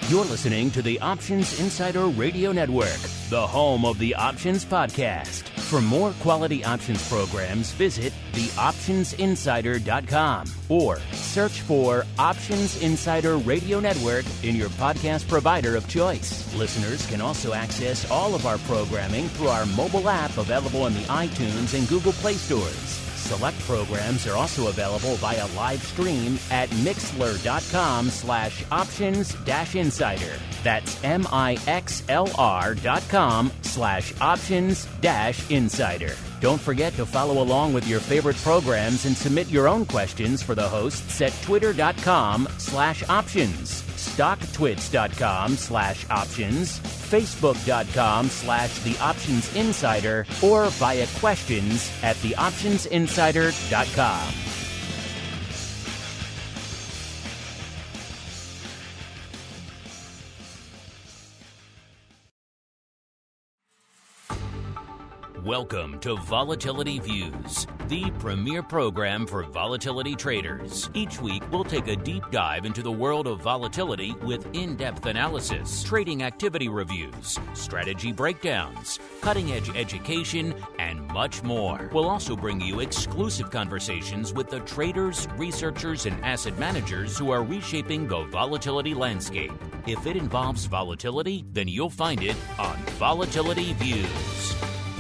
You're listening to the Options Insider Radio Network, the home of the Options Podcast. For more quality options programs, visit theoptionsinsider.com or search for Options Insider Radio Network in your podcast provider of choice. Listeners can also access all of our programming through our mobile app available in the iTunes and Google Play stores. Select programs are also available via live stream at mixlr.com/options-insider. That's mixlr.com/options-insider. Don't forget to follow along with your favorite programs and submit your own questions for the hosts at twitter.com/options, stocktwits.com/options, facebook.com/theoptionsinsider, or via questions at theoptionsinsider.com. Welcome to Volatility Views, the premier program for volatility traders. Each week, we'll take a deep dive into the world of volatility with in-depth analysis, trading activity reviews, strategy breakdowns, cutting-edge education, and much more. We'll also bring you exclusive conversations with the traders, researchers, and asset managers who are reshaping the volatility landscape. If it involves volatility, then you'll find it on Volatility Views.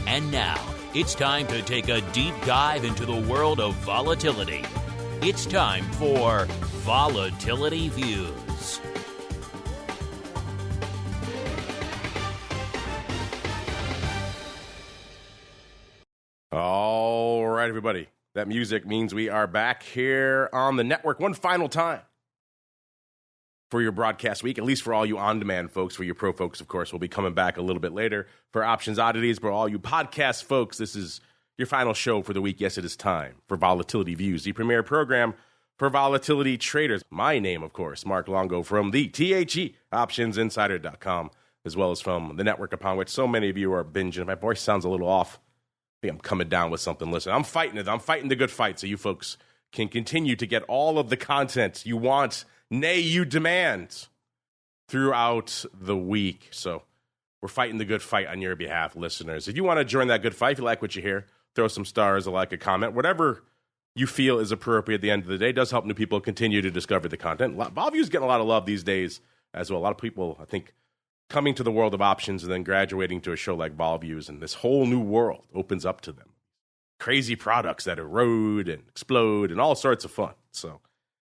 And now, it's time to take a deep dive into the world of volatility. It's time for Volatility Views. All right, everybody. That music means we are back here on the network one final time for your broadcast week, at least for all you on-demand folks. For your pro folks, of course, we'll be coming back a little bit later for Options Oddities. For all you podcast folks, this is your final show for the week. Yes, it is time for Volatility Views, the premier program for volatility traders. My name, of course, Mark Longo from the THE, OptionsInsider.com, as well as from the network upon which so many of you are binging. If my voice sounds a little off, I think I'm coming down with something. Listen, I'm fighting it. I'm fighting the good fight so you folks can continue to get all of the content you want, nay, you demand, throughout the week. So we're fighting the good fight on your behalf, listeners. If you want to join that good fight, if you like what you hear, throw some stars, a like, a comment, whatever you feel is appropriate at the end of the day. It does help new people continue to discover the content. Volview's getting a lot of love these days as well. A lot of people, I think, coming to the world of options and then graduating to a show like Volviews, and this whole new world opens up to them. Crazy products that erode and explode and all sorts of fun. So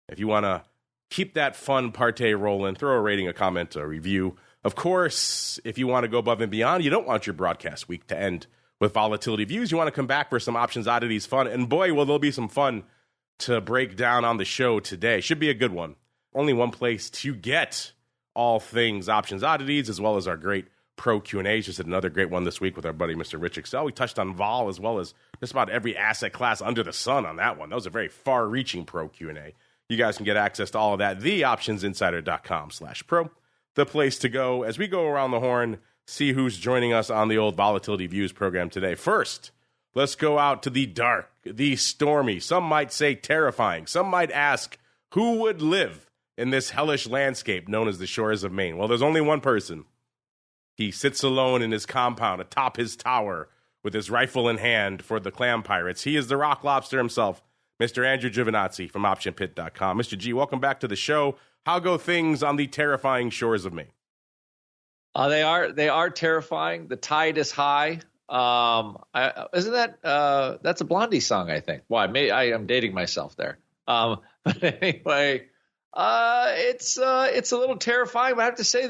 if you want to keep that fun partay rolling, throw a rating, a comment, a review. Of course, if you want to go above and beyond, you don't want your broadcast week to end with Volatility Views. You want to come back for some Options Oddities fun. And boy, will there be some fun to break down on the show today. Should be a good one. Only one place to get all things Options Oddities, as well as our great pro Q&As. Just had another great one this week with our buddy, Mr. Rich Excel. We touched on vol as well as just about every asset class under the sun on that one. That was a very far-reaching pro Q&A. You guys can get access to all of that, theoptionsinsider.com/pro, the place to go as we go around the horn, see who's joining us on the old Volatility Views program today. First, let's go out to the dark, the stormy, some might say terrifying. Some might ask, who would live in this hellish landscape known as the shores of Maine? Well, there's only one person. He sits alone in his compound atop his tower with his rifle in hand for the clam pirates. He is the rock lobster himself, Mr. Andrew Giovinazzi from OptionPit.com. Mr. G, welcome back to the show. How go things on the terrifying shores of Maine? They are terrifying. The tide is high. Isn't that that's a Blondie song? I think. Well, I am dating myself there. But anyway, it's a little terrifying. But I have to say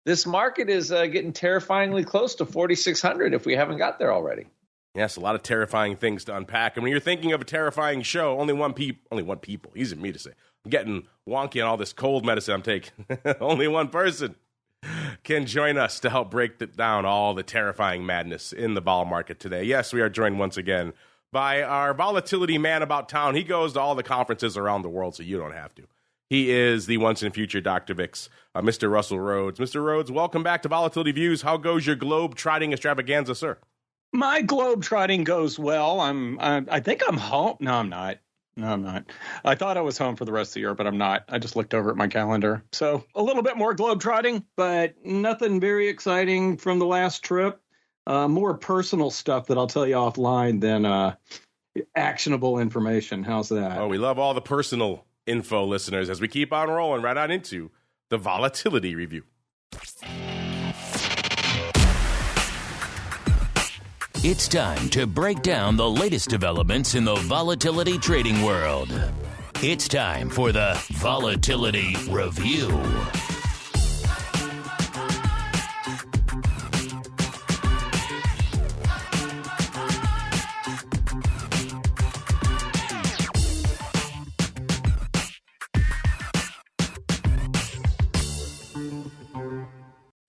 this market is getting terrifyingly close to 4,600 if we haven't got there already. Yes, a lot of terrifying things to unpack. And when you're thinking of a terrifying show, only one people. Easy for me to say. I'm getting wonky on all this cold medicine I'm taking. Only one person can join us to help break down all the terrifying madness in the vol market today. Yes, we are joined once again by our volatility man about town. He goes to all the conferences around the world, so you don't have to. He is the once and future Dr. Vix, Mr. Russell Rhoads. Mr. Rhoads, welcome back to Volatility Views. How goes your globe-trotting extravaganza, sir? My globe trotting goes well. I think I'm home. No, I'm not. No, I'm not. I thought I was home for the rest of the year, but I'm not. I just looked over at my calendar. So a little bit more globetrotting, but nothing very exciting from the last trip. More personal stuff that I'll tell you offline than actionable information. How's that? Oh, we love all the personal info, listeners, as we keep on rolling right on into the volatility review. It's time to break down the latest developments in the volatility trading world. It's time for the Volatility Review.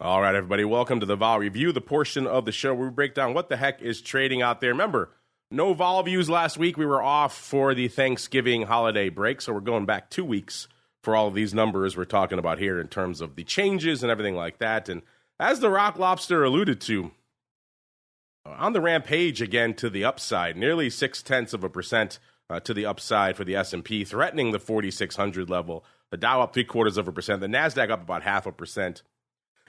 All right, everybody, welcome to the Vol Review, the portion of the show where we break down what the heck is trading out there. Remember, no Vol Views last week. We were off for the Thanksgiving holiday break, so we're going back 2 weeks for all of these numbers we're talking about here in terms of the changes and everything like that. And as the Rock Lobster alluded to, on the rampage again to the upside, nearly 0.6% to the upside for the S&P, threatening the 4,600 level. The Dow up 0.75%, the NASDAQ up about 0.5%.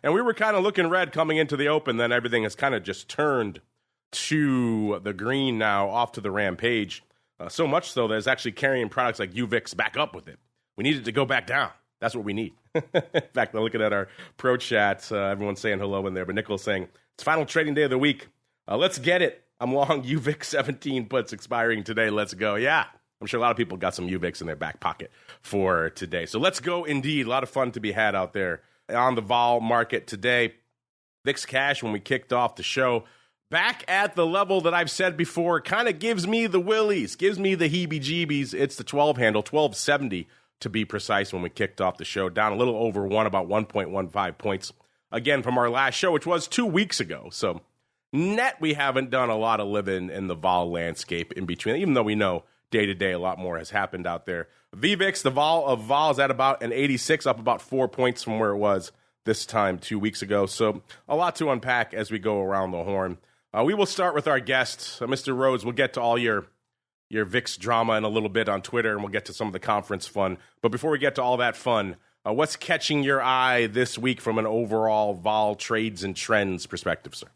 And we were kind of looking red coming into the open, then everything has kind of just turned to the green now, off to the rampage. So much so that it's actually carrying products like UVIX back up with it. We need it to go back down. That's what we need. In fact, looking at our pro chat, everyone's saying hello in there, but Nyquil saying, it's final trading day of the week. Let's get it. I'm long UVIX 17 puts expiring today. Let's go. Yeah, I'm sure a lot of people got some UVIX in their back pocket for today. So let's go indeed. A lot of fun to be had out there on the vol market today. VIX cash, when we kicked off the show, back at the level that I've said before, kind of gives me the willies, gives me the heebie-jeebies. It's the 12 handle, 1270 to be precise, when we kicked off the show, down a little over one, about 1.15 points, again, from our last show, which was 2 weeks ago. So net, we haven't done a lot of living in the vol landscape in between, even though we know day-to-day a lot more has happened out there. VVIX, the vol of vols, at about an 86, up about 4 points from where it was this time 2 weeks ago. So a lot to unpack as we go around the horn. We will start with our guest, Mr. Rhoads. We'll get to all your VIX drama in a little bit on Twitter, and we'll get to some of the conference fun. But before we get to all that fun, what's catching your eye this week from an overall vol trades and trends perspective, sir?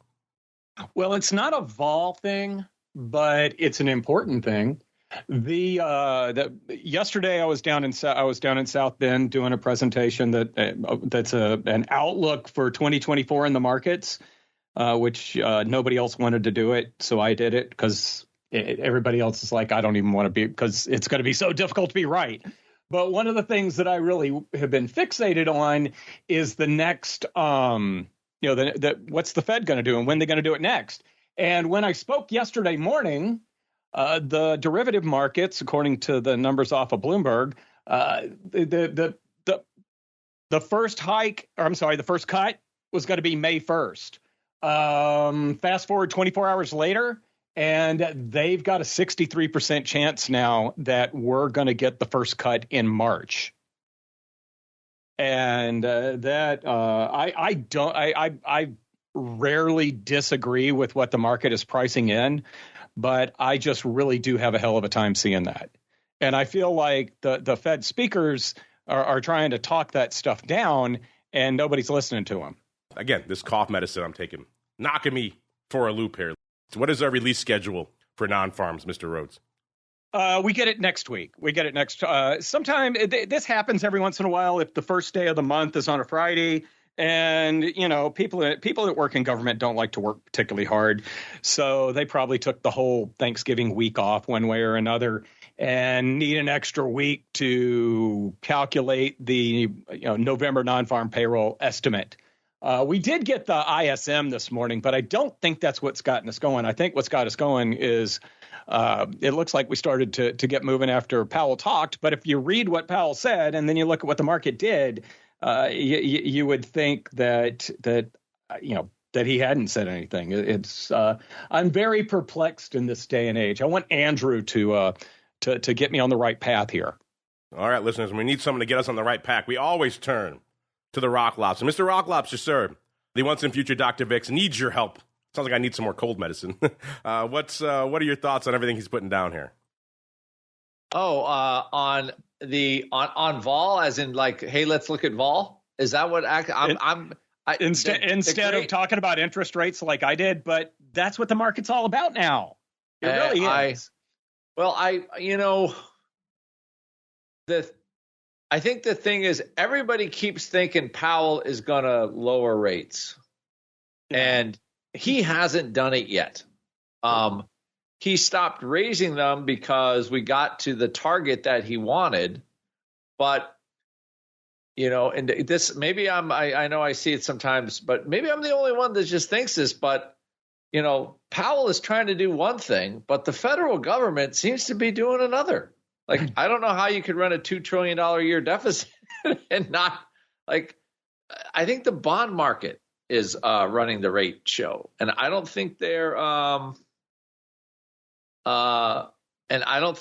Well, it's not a vol thing, but it's an important thing. Yesterday I was down in South Bend doing a presentation that's an outlook for 2024 in the markets, which nobody else wanted to do it, so I did it because everybody else is like, I don't even want to be, because it's going to be so difficult to be right. But one of the things that I really have been fixated on is the next, what's the Fed going to do and when they're going to do it next. And when I spoke yesterday morning, the derivative markets, according to the numbers off of Bloomberg, the first the first cut was going to be May 1st. Fast forward 24 hours later, and they've got a 63% chance now that we're going to get the first cut in March. And I rarely disagree with what the market is pricing in, but I just really do have a hell of a time seeing that. And I feel like the Fed speakers are trying to talk that stuff down, and nobody's listening to them. Again, this cough medicine I'm taking, knocking me for a loop here. So what is our release schedule for non-farms, Mr. Rhoads? We get it next week. We get it next. Sometime this happens every once in a while. If the first day of the month is on a Friday, and people that work in government don't like to work particularly hard, so they probably took the whole Thanksgiving week off one way or another, and need an extra week to calculate the November non-farm payroll estimate. We did get the ISM this morning, but I don't think that's what's gotten us going. I think what's got us going is it looks like we started to get moving after Powell talked. But if you read what Powell said and then you look at what the market did, you would think that he hadn't said anything. It's I'm very perplexed in this day and age. I want Andrew to get me on the right path here. All right, listeners, when we need someone to get us on the right path, we always turn to the Rock Lobster. Mr. Rock Lobster, sir, the once and future Dr. Vix needs your help. Sounds like I need some more cold medicine. What are your thoughts on everything he's putting down here? On vol, as in like, hey, let's look at vol. Is that what instead of talking about interest rates like I did? But that's what the market's all about now. It really is. I think the thing is, everybody keeps thinking Powell is going to lower rates, and he hasn't done it yet. He stopped raising them because we got to the target that he wanted. But, and this, maybe I know I see it sometimes, but maybe I'm the only one that just thinks this. But, Powell is trying to do one thing, but the federal government seems to be doing another. Like, I don't know how you could run a $2 trillion a year deficit and not, like, I think the bond market is running the rate show. And I don't think they're, I don't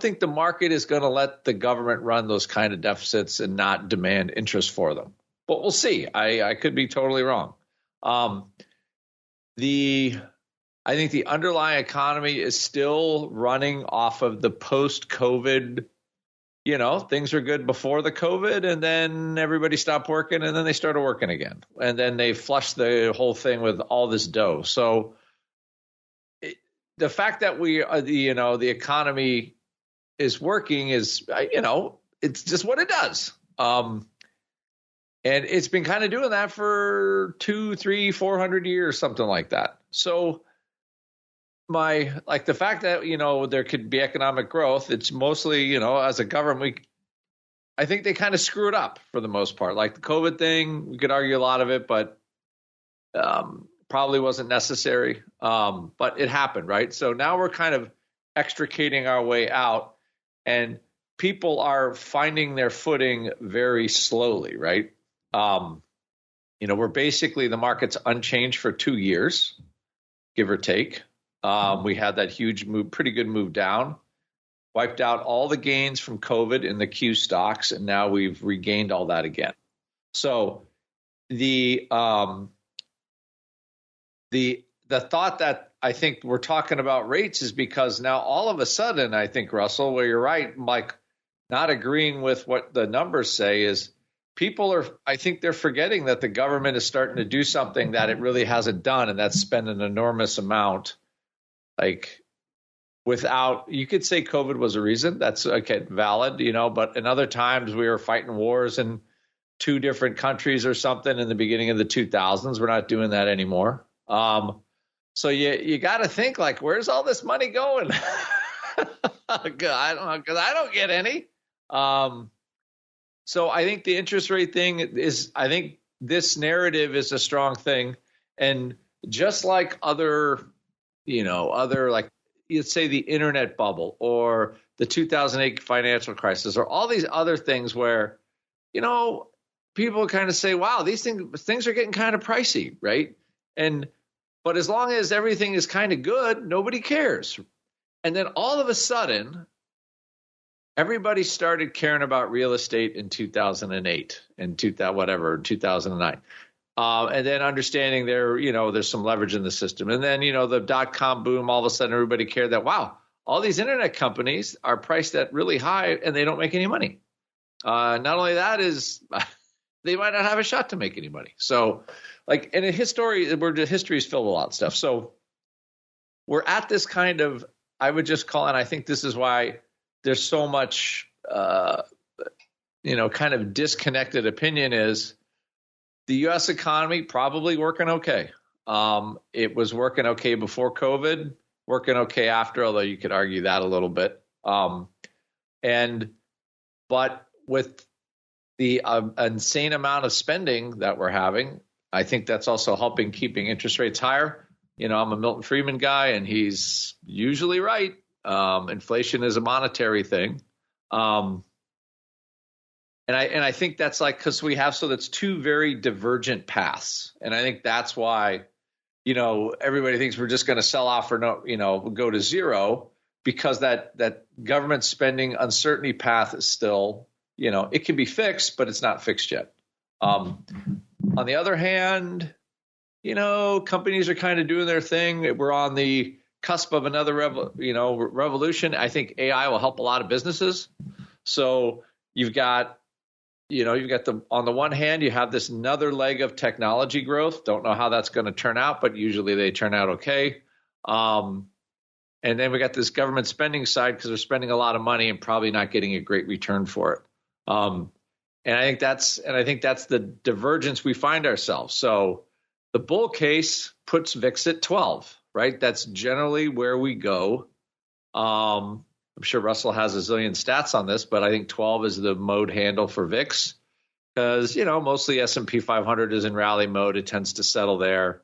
think the market is going to let the government run those kind of deficits and not demand interest for them. But we'll see. I could be totally wrong. I think the underlying economy is still running off of the post-COVID. Things were good before the COVID, and then everybody stopped working, and then they started working again. And then they flushed the whole thing with all this dough. So the fact that the economy is working is, it's just what it does. And it's been kind of doing that for 200, 300, 400 years, something like that. So the fact that, there could be economic growth, it's mostly, as a government, I think they kind of screw it up for the most part. Like the COVID thing, we could argue a lot of it, but probably wasn't necessary. But it happened, right? So now we're kind of extricating our way out, and people are finding their footing very slowly, right? We're basically, the market's unchanged for 2 years, give or take. We had that huge move, pretty good move down, wiped out all the gains from COVID in the Q stocks, and now we've regained all that again. So the thought that I think we're talking about rates is because now all of a sudden, I think, Russell, where you're right, Mike, not agreeing with what the numbers say is I think they're forgetting that the government is starting to do something that it really hasn't done, and that's spend an enormous amount. Like, you could say COVID was a reason. That's okay, valid, but in other times we were fighting wars in 2 different countries or something in the beginning of the 2000s. We're not doing that anymore. So you got to think, like, where's all this money going? I don't get any. So I think the interest rate thing is, I think this narrative is a strong thing. And just like other, like, let's say the internet bubble or the 2008 financial crisis or all these other things where, people kind of say, wow, these things are getting kind of pricey, right? But as long as everything is kind of good, nobody cares. And then all of a sudden, everybody started caring about real estate in 2008 and 2009. And then understanding there's some leverage in the system. And then, the dot-com boom, all of a sudden everybody cared that, wow, all these internet companies are priced at really high and they don't make any money. Not only that is they might not have a shot to make any money. So like in a history, where the history is filled with a lot of stuff. So we're at this kind of, I would just call, and I think this is why there's so much, kind of disconnected opinion is the U.S. economy probably working okay. It was working okay before COVID, working okay after, although you could argue that a little bit. But with the insane amount of spending that we're having, I think that's also helping keeping interest rates higher. I'm a Milton Friedman guy, and he's usually right. Inflation is a monetary thing. And I think that's like, because that's 2 very divergent paths. And I think that's why, everybody thinks we're just going to sell off or go to zero, because that government spending uncertainty path is still, it can be fixed, but it's not fixed yet. On the other hand, companies are kind of doing their thing. We're on the cusp of another revolution. I think AI will help a lot of businesses. So you've got on the one hand, you have this another leg of technology growth. Don't know how that's going to turn out, but usually they turn out okay. And then we got this government spending side because they're spending a lot of money and probably not getting a great return for it. And I think that's the divergence we find ourselves. So the bull case puts VIX at 12, right? That's generally where we go. I'm sure Russell has a zillion stats on this, but I think 12 is the mode handle for VIX because, mostly S&P 500 is in rally mode. It tends to settle there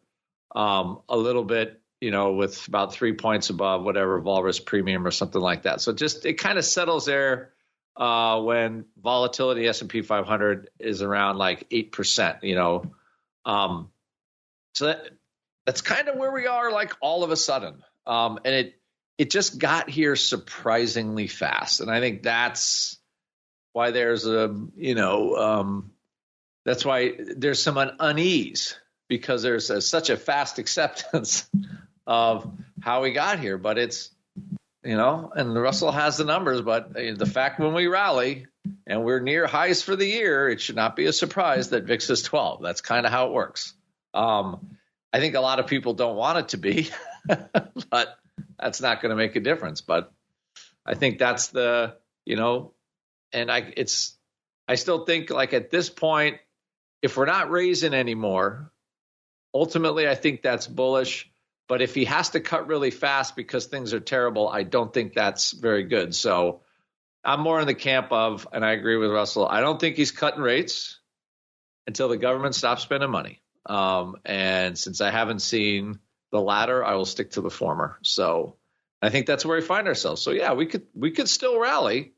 a little bit, with about 3 points above whatever vol risk premium or something like that. So it kind of settles there when volatility S&P 500 is around like 8%, So that's kind of where we are like all of a sudden. And it just got here surprisingly fast. And I think that's why there's that's why there's some unease because there's such a fast acceptance of how we got here. But it's, and Russell has the numbers, but the fact when we rally and we're near highs for the year, it should not be a surprise that VIX is 12. That's kind of how it works. I think a lot of people don't want it to be, but that's not going to make a difference. But I think that's and I still think like at this point, if we're not raising anymore, ultimately, I think that's bullish. But if he has to cut really fast because things are terrible, I don't think that's very good. So I'm more in the camp of, and I agree with Russell, I don't think he's cutting rates until the government stops spending money. And since I haven't seen the latter, I will stick to the former. So I think that's where we find ourselves. So yeah, we could still rally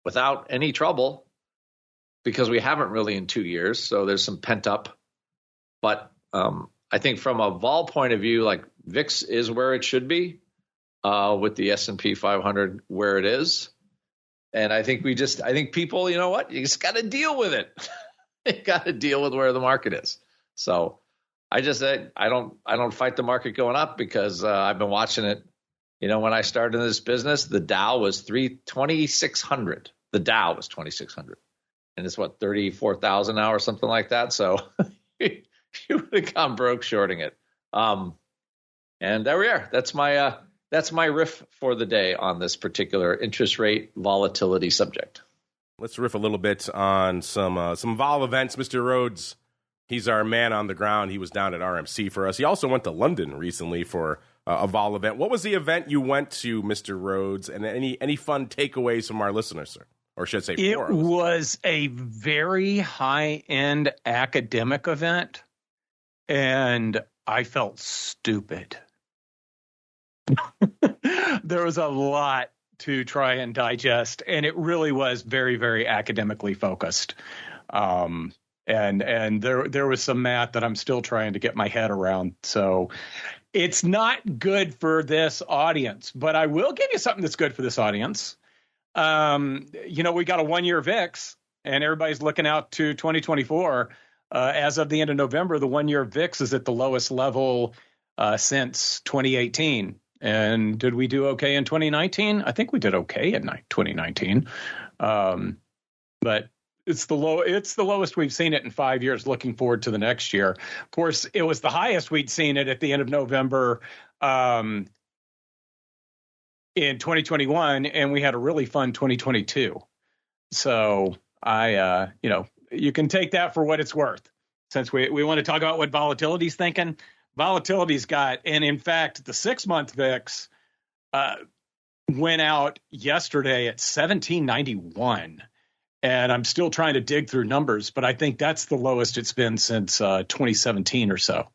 without any trouble because we haven't really in 2 years. So there's some pent up. But I think from a vol point of view, like VIX is where it should be with the S&P 500 where it is. And I think people, you know what? You just got to deal with it. You got to deal with where the market is. So I just said I don't fight the market going up because I've been watching it. When I started in this business, the Dow was 2,600. The Dow was 2,600, and it's 34,000 now or something like that. So you would have gone broke shorting it. And there we are. That's my riff for the day on this particular interest rate volatility subject. Let's riff a little bit on some vol events, Mr. Rhoads. He's our man on the ground. He was down at RMC for us. He also went to London recently for a vol event. What was the event you went to, Mr. Rhoads? And any fun takeaways from our listeners, sir? Or should I say it was a very high-end academic event, and I felt stupid. There was a lot to try and digest, and it really was very, very academically focused. And there was some math that I'm still trying to get my head around. So it's not good for this audience, but I will give you something that's good for this audience. We got a 1-year VIX and everybody's looking out to 2024. As of the end of November, the 1-year VIX is at the lowest level since 2018. And did we do okay in 2019? I think we did okay in 2019. But it's the lowest we've seen it in 5 years, looking forward to the next year. Of course, it was the highest we'd seen it at the end of November in 2021, and we had a really fun 2022. So you can take that for what it's worth. Since we want to talk about what volatility's thinking, volatility's got, and in fact, the 6-month VIX went out yesterday at 1791. And I'm still trying to dig through numbers, but I think that's the lowest it's been since 2017 or so,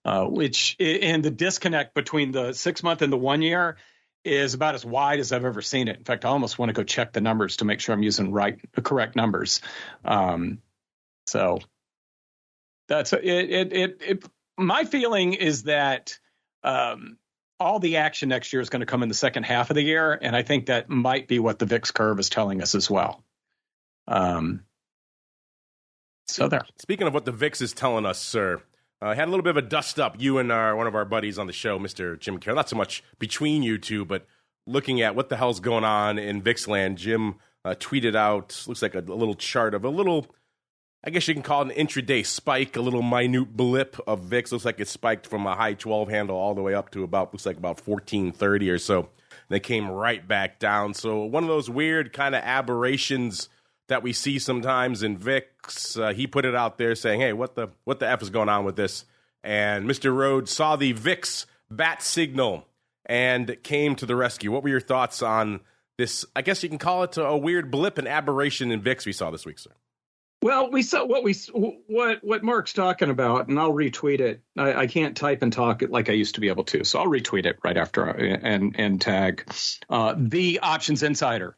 and the disconnect between the 6-month and the 1 year is about as wide as I've ever seen it. In fact, I almost want to go check the numbers to make sure I'm using the correct numbers. So that's it. My feeling is that all the action next year is going to come in the second half of the year, and I think that might be what the VIX curve is telling us as well. So there. Speaking of what the VIX is telling us, sir, Had a little bit of a dust up, you and one of our buddies on the show, Mr. Jim Carroll. Not so much between you two, but looking at what the hell's going on in VIX land. Jim tweeted out, looks like a little chart of a little, I guess you can call it an intraday spike, a little minute blip of VIX. Looks like it spiked from a high 12 handle all the way up to looks like about 1430 or so. They came right back down. So one of those weird kind of aberrations that we see sometimes in VIX. He put it out there saying, hey, what the F is going on with this? And Mr. Rhoads saw the VIX bat signal and came to the rescue. What were your thoughts on this? I guess you can call it a weird blip, an aberration in VIX we saw this week, sir. Well, we saw what Mark's talking about, and I'll retweet it. I can't type and talk like I used to be able to, so I'll retweet it right after and tag the Options Insider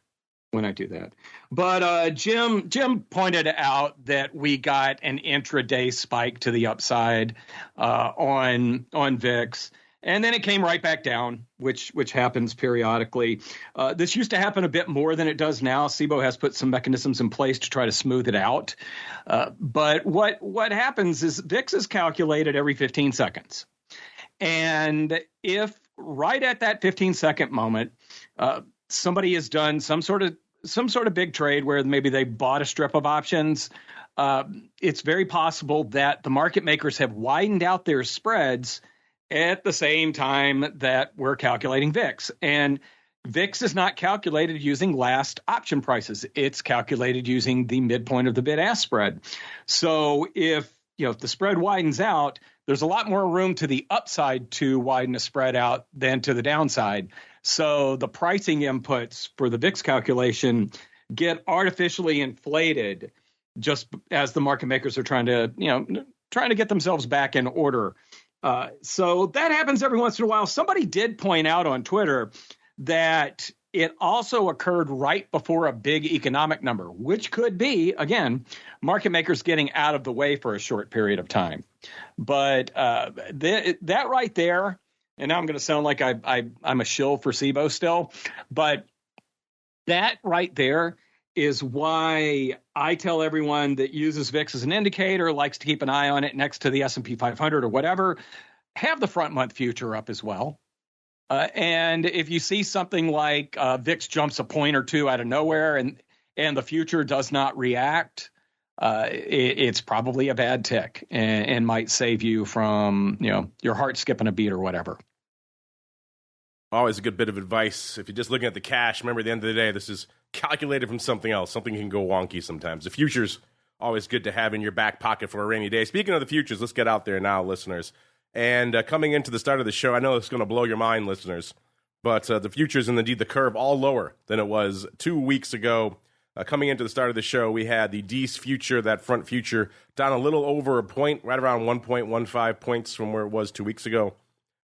when I do that. But Jim pointed out that we got an intraday spike to the upside on VIX. And then it came right back down, which happens periodically. This used to happen a bit more than it does now. SIBO has put some mechanisms in place to try to smooth it out. But what happens is VIX is calculated every 15 seconds. And if right at that 15-second moment, somebody has done some sort of big trade where maybe they bought a strip of options, it's very possible that the market makers have widened out their spreads at the same time that we're calculating VIX. And VIX is not calculated using last option prices. It's calculated using the midpoint of the bid-ask spread. So if the spread widens out, there's a lot more room to the upside to widen a spread out than to the downside. So the pricing inputs for the VIX calculation get artificially inflated just as the market makers are trying to get themselves back in order. So that happens every once in a while. Somebody did point out on Twitter that it also occurred right before a big economic number, which could be, again, market makers getting out of the way for a short period of time. But that right there, and now I'm going to sound like I'm a shill for SIBO still, but that right there is why I tell everyone that uses VIX as an indicator, likes to keep an eye on it next to the S&P 500 or whatever, have the front month future up as well. And if you see something like VIX jumps a point or two out of nowhere and the future does not react, it's probably a bad tick and might save you from your heart skipping a beat or whatever. Always a good bit of advice. If you're just looking at the cash, remember at the end of the day, this is calculated from something else. Something can go wonky sometimes. The future's always good to have in your back pocket for a rainy day. Speaking of the futures, let's get out there now, listeners. And coming into the start of the show, I know it's going to blow your mind, listeners, but the futures and indeed the curve all lower than it was 2 weeks ago. Coming into the start of the show, we had the DEES future, that front future, down a little over a point, right around 1.15 points from where it was 2 weeks ago.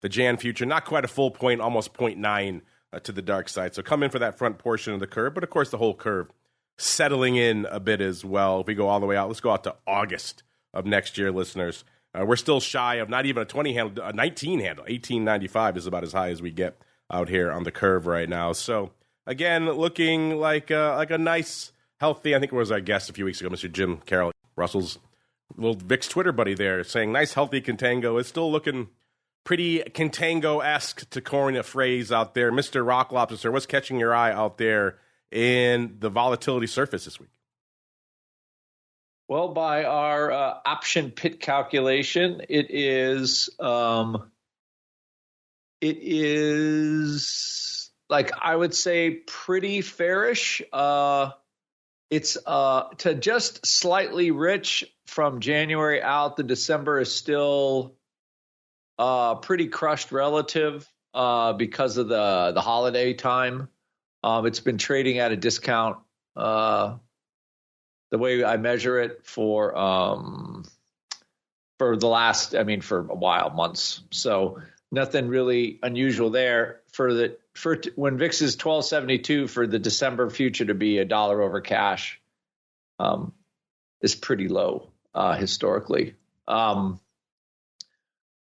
The Jan future, not quite a full point, almost 0.9 to the dark side. So come in for that front portion of the curve, but of course the whole curve settling in a bit as well. If we go all the way out, let's go out to August of next year, listeners. We're still shy of not even a 20 handle, a 19 handle. 1895 is about as high as we get out here on the curve right now. So again, looking like a nice, healthy, I think it was our guest a few weeks ago, Mr. Jim Carroll, Russell's little VIX Twitter buddy there, saying nice, healthy contango. It's still looking pretty contango-esque, to coin a phrase out there. Mr. Rock Lobster, sir, what's catching your eye out there in the volatility surface this week? Well, by our option pit calculation, it is like I would say pretty fairish. It's to just slightly rich from January out. The December is still pretty crushed relative because of the holiday time. It's been trading at a discount. The way I measure it for the last, for a while, months. So nothing really unusual there for when VIX is 1272 for the December future to be $1 over cash is pretty low historically.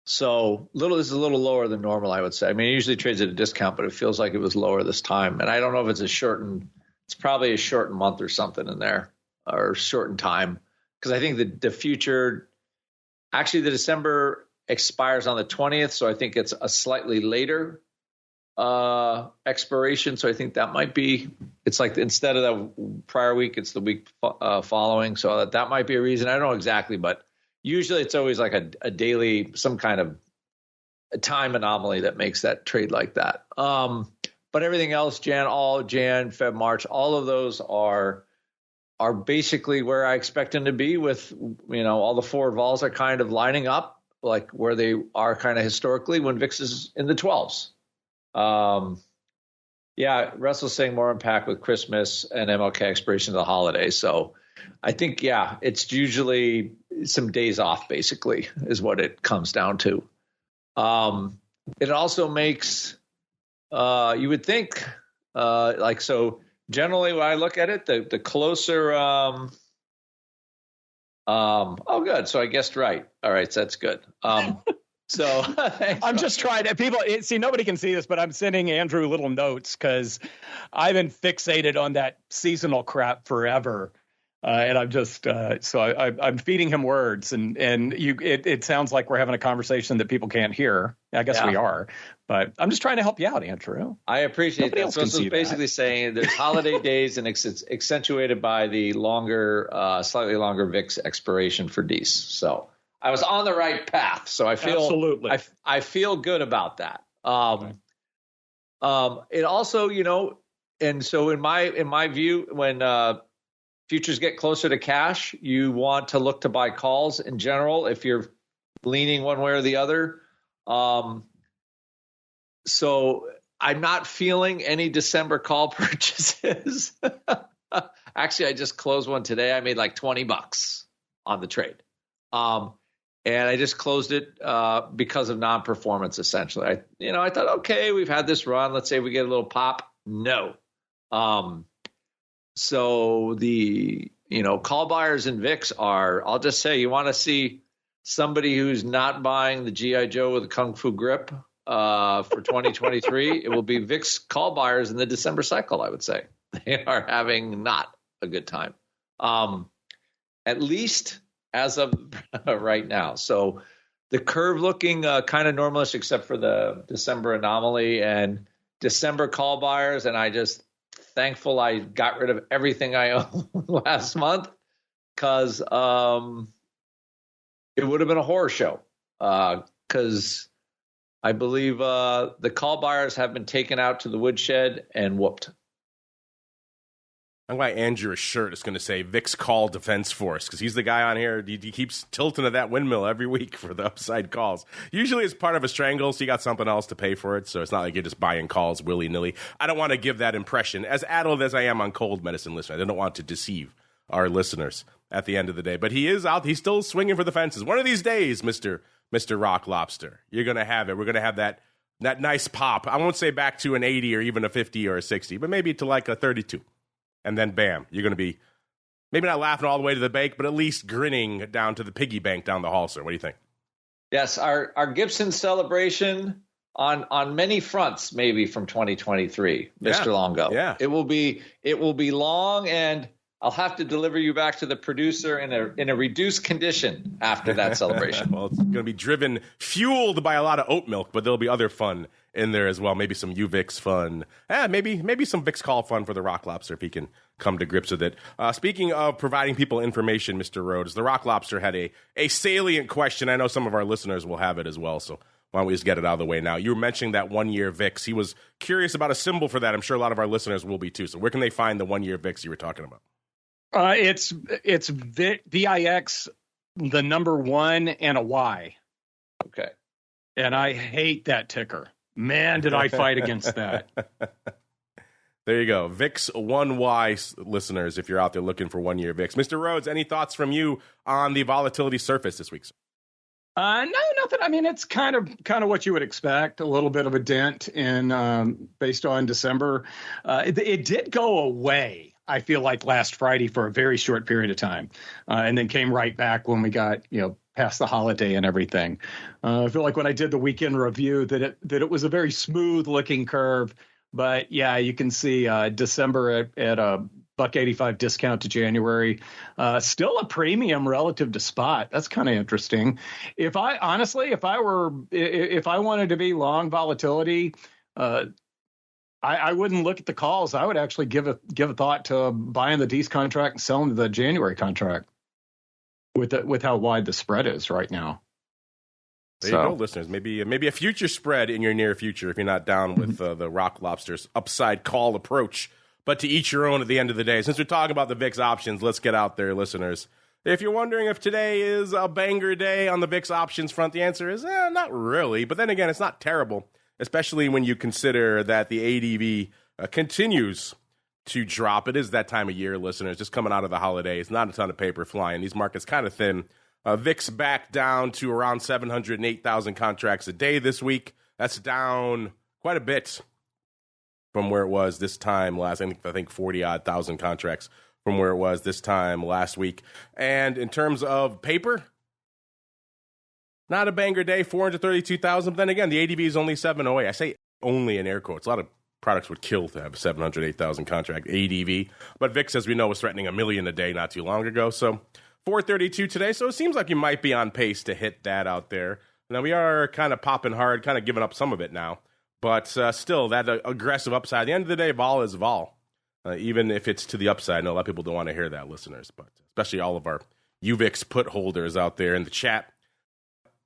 So this is a little lower than normal, I would say. It usually trades at a discount, but it feels like it was lower this time. And I don't know if it's probably a shortened month or something in there, or shortened time, because I think the future Actually, the December expires on the 20th, so I think it's a slightly later expiration. So I think that might be, it's like instead of the prior week, it's the week following. So that might be a reason. I don't know exactly, but usually it's always like a daily, some kind of a time anomaly that makes that trade like that. But everything else, Jan, Feb, March, all of those are basically where I expect them to be with, all the forward vols are kind of lining up like where they are kind of historically when VIX is in the 12s. Russell's saying more impact with Christmas and MLK expiration of the holidays. So I think, it's usually some days off basically is what it comes down to. It also makes, you would think, so generally when I look at it, the closer, good. So I guessed right. All right. So that's good. So I'm just trying to see, nobody can see this, but I'm sending Andrew little notes because I've been fixated on that seasonal crap forever. And I'm just I'm feeding him words, and it sounds like we're having a conversation that people can't hear. I guess we are, but I'm just trying to help you out, Andrew. I appreciate that. So it's basically saying there's holiday days, and it's accentuated by the slightly longer VIX expiration for Ds. So I was on the right path. So I feel absolutely. I feel good about that. It also, and so in my view, when futures get closer to cash, you want to look to buy calls in general if you're leaning one way or the other. So I'm not feeling any December call purchases. Actually, I just closed one today. I made like $20 on the trade. And I just closed it because of non-performance, essentially. I thought, okay, we've had this run. Let's say we get a little pop. No. So the, call buyers in VIX I'll just say, you want to see somebody who's not buying the G.I. Joe with a Kung Fu grip for 2023. It will be VIX call buyers in the December cycle, I would say. They are having not a good time, at least as of right now. So the curve looking kind of normalish except for the December anomaly and December call buyers. And thankful I got rid of everything I owned last month because it would have been a horror show because I believe the call buyers have been taken out to the woodshed and whooped. I'm glad Andrew's shirt is going to say VIX Call Defense Force because he's the guy on here. He keeps tilting to that windmill every week for the upside calls. Usually it's part of a strangle, so you got something else to pay for it. So it's not like you're just buying calls willy-nilly. I don't want to give that impression. As addled as I am on cold medicine listeners, I don't want to deceive our listeners at the end of the day. But he is out. He's still swinging for the fences. One of these days, Mr. Rock Lobster, you're going to have it. We're going to have that nice pop. I won't say back to an 80 or even a 50 or a 60, but maybe to like a 32. And then, bam, you're going to be maybe not laughing all the way to the bank, but at least grinning down to the piggy bank down the hall, sir. What do you think? Yes, our Gibson celebration on many fronts, maybe from 2023, Mr. Longo. Yeah, it will be long, and I'll have to deliver you back to the producer in a reduced condition after that celebration. Well, it's going to be fueled by a lot of oat milk, but there'll be other fun in there as well. Maybe some UVIX fun. Maybe some VIX call fun for the Rock Lobster if he can come to grips with it. Speaking of providing people information, Mr. Rhoads, the Rock Lobster had a salient question. I know some of our listeners will have it as well, so why don't we just get it out of the way now? You were mentioning that 1 year VIX. He was curious about a symbol for that. I'm sure a lot of our listeners will be too. So where can they find the 1 year VIX you were talking about? It's VIX, the number 1 and a Y. Okay. And I hate that ticker. Man, did I fight against that. There you go. VIX 1Y listeners, if you're out there looking for 1 year VIX. Mr. Rhoads, any thoughts from you on the volatility surface this week, sir? No, nothing. I mean, it's kind of what you would expect. A little bit of a dent in based on December. It did go away, I feel like, last Friday for a very short period of time, and then came right back when we got past the holiday and everything. I feel like when I did the weekend review that it was a very smooth looking curve, but yeah, you can see December at a $1.85 discount to January. Still a premium relative to spot. That's kind of interesting. If I wanted to be long volatility, I wouldn't look at the calls. I would actually give a thought to buying the D's contract and selling the January contract with how wide the spread is right now. There you go, listeners. Maybe a future spread in your near future if you're not down with the Rock Lobster's upside call approach. But to each your own at the end of the day. Since we're talking about the VIX options, let's get out there, listeners. If you're wondering if today is a banger day on the VIX options front, the answer is not really. But then again, it's not terrible, especially when you consider that the ADV continues to drop. It is that time of year, listeners, just coming out of the holidays. Not a ton of paper flying. These markets kind of thin. VIX back down to around 708,000 contracts a day this week. That's down quite a bit from where it was this time last. I think 40-odd thousand contracts from where it was this time last week. And in terms of paper, not a banger day, 432,000. But then again, the ADV is only 708. I say only in air quotes. A lot of products would kill to have a 708,000 contract ADV. But VIX, as we know, was threatening 1 million a day not too long ago. So 432 today. So it seems like you might be on pace to hit that out there. Now, we are kind of popping hard, kind of giving up some of it now. But still, that aggressive upside. At the end of the day, vol is vol. Even if it's to the upside. I know a lot of people don't want to hear that, listeners. But especially all of our UVIX put holders out there in the chat.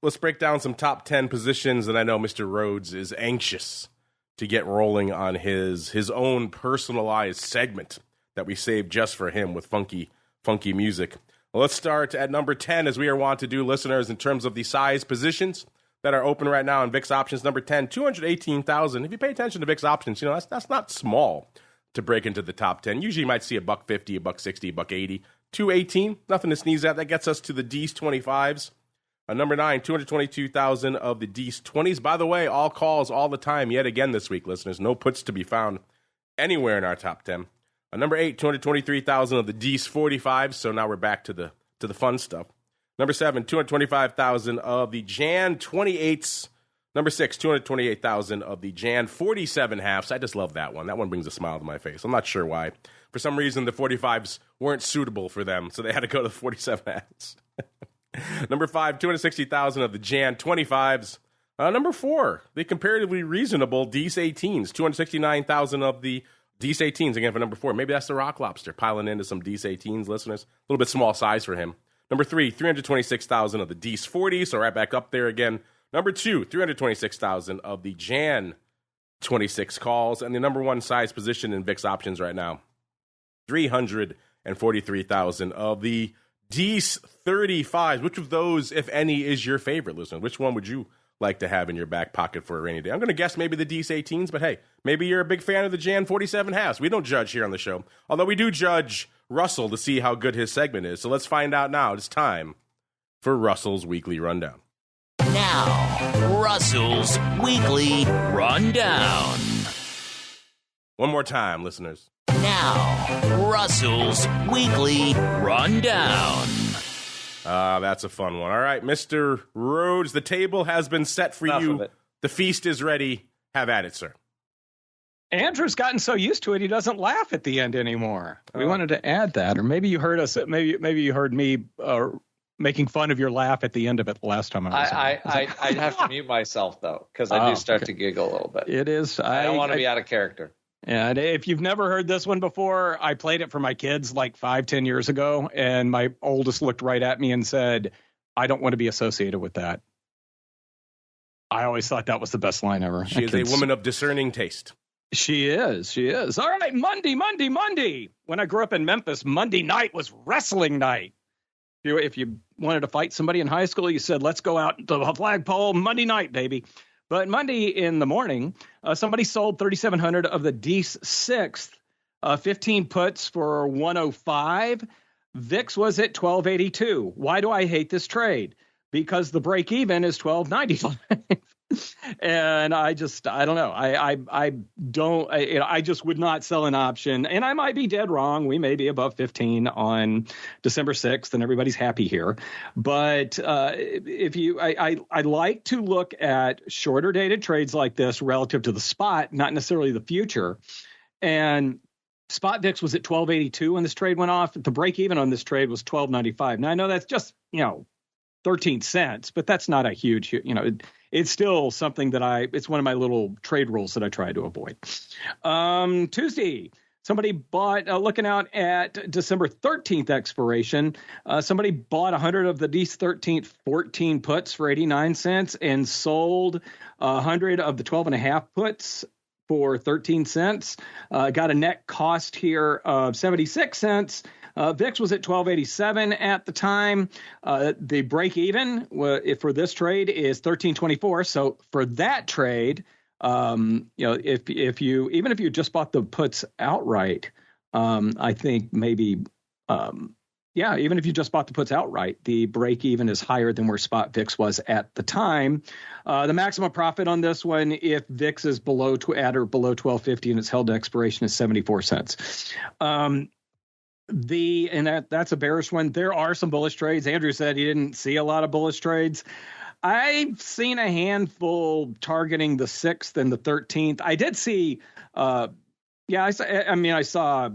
Let's break down some top 10 positions. And I know Mr. Rhoads is anxious to get rolling on his own personalized segment that we saved just for him with funky music. Well, let's start at number 10, as we are wont to do, listeners, in terms of the size positions that are open right now in VIX options. Number 10, 218,000. If you pay attention to VIX options, that's not small to break into the top 10. Usually you might see $1.50, $1.60, $1.80. 218, nothing to sneeze at. That gets us to the D's 25s. Number 9, 222,000 of the D's 20s. By the way, all calls all the time yet again this week, listeners. No puts to be found anywhere in our top 10. Number 8, 223,000 of the D's 45s. So now we're back to the fun stuff. Number 7, 225,000 of the Jan 28s. Number 6, 228,000 of the Jan 47 halves. I just love that one. That one brings a smile to my face. I'm not sure why. For some reason, the 45s weren't suitable for them, so they had to go to the 47 halves. Number 5, 260,000 of the Jan 25s. Number 4, the comparatively reasonable D's 18s. 269,000 of the D's 18s, again, for number 4. Maybe that's the Rock Lobster, piling into some D's 18s, listeners. A little bit small size for him. Number 3, 326,000 of the D's 40s, so right back up there again. Number 2, 326,000 of the Jan 26 calls. And the number 1 size position in VIX options right now, 343,000 of the D's 35s. Which of those, if any, is your favorite, listener? Which one would you like to have in your back pocket for a rainy day? I'm going to guess maybe the D's 18s, but hey, maybe you're a big fan of the Jan 47 halves. We don't judge here on the show, although we do judge Russell to see how good his segment is. So let's find out now. It's time for Russell's Weekly Rundown. Now, Russell's Weekly Rundown. One more time, listeners. Now, Russell's Weekly Rundown. That's a fun one. All right, Mr. Rhoads, the table has been set for you. The feast is ready. Have at it, sir. Andrew's gotten so used to it, he doesn't laugh at the end anymore. We wanted to add that, or maybe you heard us. Maybe you heard me making fun of your laugh at the end of it last time I was on. I'd have to mute myself though, because I do start to giggle a little bit. It is. I don't want to be out of character. And if you've never heard this one before, I played it for my kids like 5-10 years ago, and my oldest looked right at me and said, "I don't want to be associated with that." I always thought that was the best line ever. She is a woman of discerning taste. She is. She is. All right, Monday. When I grew up in Memphis, Monday night was wrestling night. If you wanted to fight somebody in high school, you said, "Let's go out to the flagpole Monday night, baby." But Monday in the morning, somebody sold 3,700 of the D's 6th, 15 puts for 105. VIX was at 1282. Why do I hate this trade? Because the break even is 1295. And I don't know. I just would not sell an option, and I might be dead wrong. We may be above 15 on December 6th, and everybody's happy here. But I like to look at shorter dated trades like this relative to the spot, not necessarily the future. And Spot VIX was at 1282 when this trade went off. The break even on this trade was 1295. Now I know that's just 13 cents, but that's not a huge, it's still something that it's one of my little trade rules that I try to avoid. Tuesday, somebody bought, looking out at December 13th expiration, somebody bought 100 of the December 13th 14 puts for 89 cents and sold 100 of the 12.5 puts for 13 cents. Got a net cost here of 76 cents. VIX was at 1287 at the time. The break even for this trade is 1324. So for that trade, if you just bought the puts outright, I think maybe, even if you just bought the puts outright, the break even is higher than where spot VIX was at the time. The maximum profit on this one, if VIX is at or below 1250 and it's held to expiration, is 74 cents. That's a bearish one. There are some bullish trades. Andrew said he didn't see a lot of bullish trades. I've seen a handful targeting the 6th and the 13th. I did see, I saw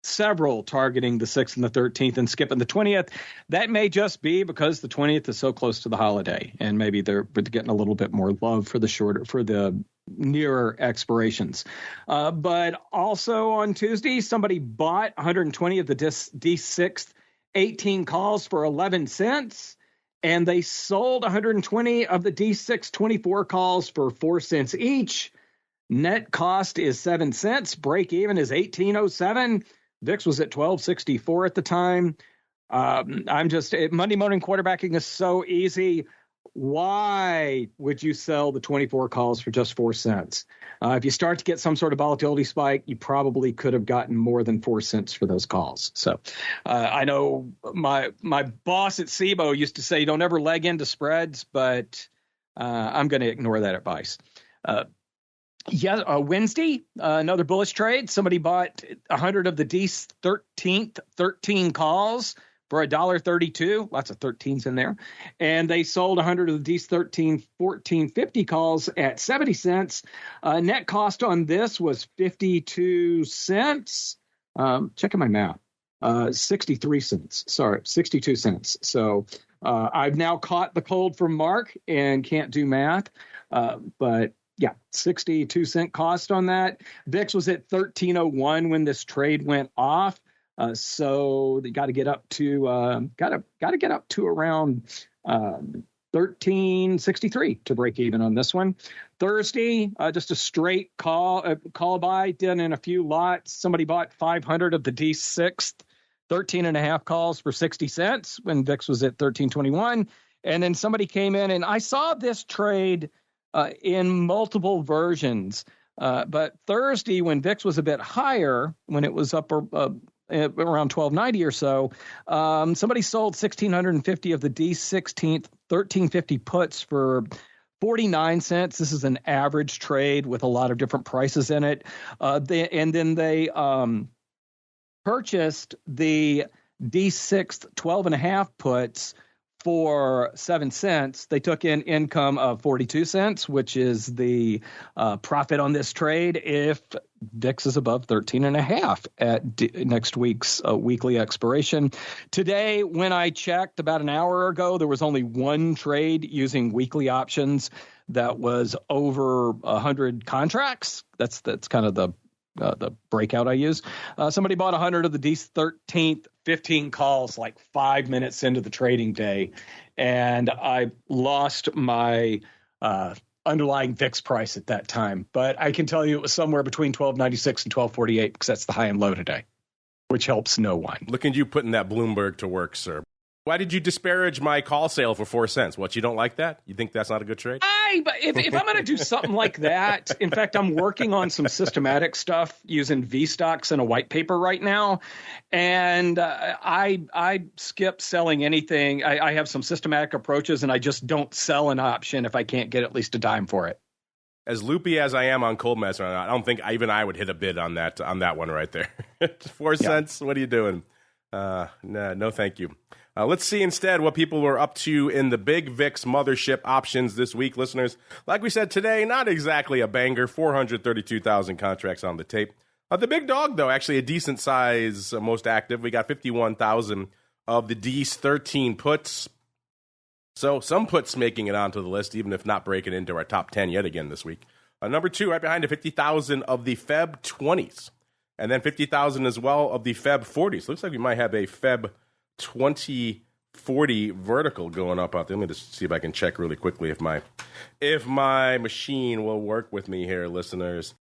several targeting the 6th and the 13th and skipping the 20th. That may just be because the 20th is so close to the holiday, and maybe they're getting a little bit more love for the nearer expirations. But also on Tuesday, somebody bought 120 of the D6 18 calls for 11 cents. And they sold 120 of the D6 24 calls for 4 cents each. Net cost is 7 cents. Break even is 1807. VIX was at 1264 at the time. Monday morning quarterbacking is so easy. Why would you sell the 24 calls for just 4 cents? If you start to get some sort of volatility spike, you probably could have gotten more than 4 cents for those calls. So I know my boss at SIBO used to say, don't ever leg into spreads, but I'm going to ignore that advice. Wednesday, another bullish trade. Somebody bought 100 of the D13th 13 calls for $1.32, lots of 13s in there. And they sold 100 of the D13 1450 calls at 70 cents. Net cost on this was 52 cents. Checking my math. 63 cents. Sorry, 62 cents. So I've now caught the cold from Mark and can't do math. But yeah, 62 cent cost on that. VIX was at 1301 when this trade went off. So they got to get up to around 1363 to break even on this one. Thursday, just a straight call buy, did in a few lots. Somebody bought 500 of the D6 13.5 calls for 60 cents when VIX was at 1321. And then somebody came in, and I saw this trade in multiple versions. But Thursday, when VIX was a bit higher, when it was up around 1290 or so, somebody sold 1,650 of the D16th 1350 puts for 49 cents. This is an average trade with a lot of different prices in it. They purchased the D6 12.5 puts for 7 cents. They took in income of 42 cents, which is the profit on this trade if VIX is above 13.5 at next week's weekly expiration. Today, when I checked about an hour ago, there was only one trade using weekly options that was over 100 contracts. That's kind of the breakout I use. Somebody bought 100 of the D13th 15 calls like 5 minutes into the trading day, and I lost my underlying VIX price at that time. But I can tell you it was somewhere between 1296 and 1248 because that's the high and low today, which helps no one. Look at you putting that Bloomberg to work, sir. Why did you disparage my call sale for 4 cents? What, you don't like that? You think that's not a good trade? If I'm going to do something like that, in fact, I'm working on some systematic stuff using V-stocks in a white paper right now. And I skip selling anything. I have some systematic approaches, and I just don't sell an option if I can't get at least a dime for it. As loopy as I am on cold mess, I don't think even I would hit a bid on that one right there. 4 cents? What are you doing? No, thank you. Let's see instead what people were up to in the big VIX mothership options this week, listeners. Like we said today, not exactly a banger. 432,000 contracts on the tape. The big dog, though, actually a decent size, most active. We got 51,000 of the D's 13 puts. So some puts making it onto the list, even if not breaking into our top 10 yet again this week. Number 2, right behind it, 50,000 of the Feb 20s. And then 50,000 as well of the Feb 40s. Looks like we might have a Feb 2040 vertical going up out there. Let me just see if I can check really quickly if my machine will work with me here, listeners.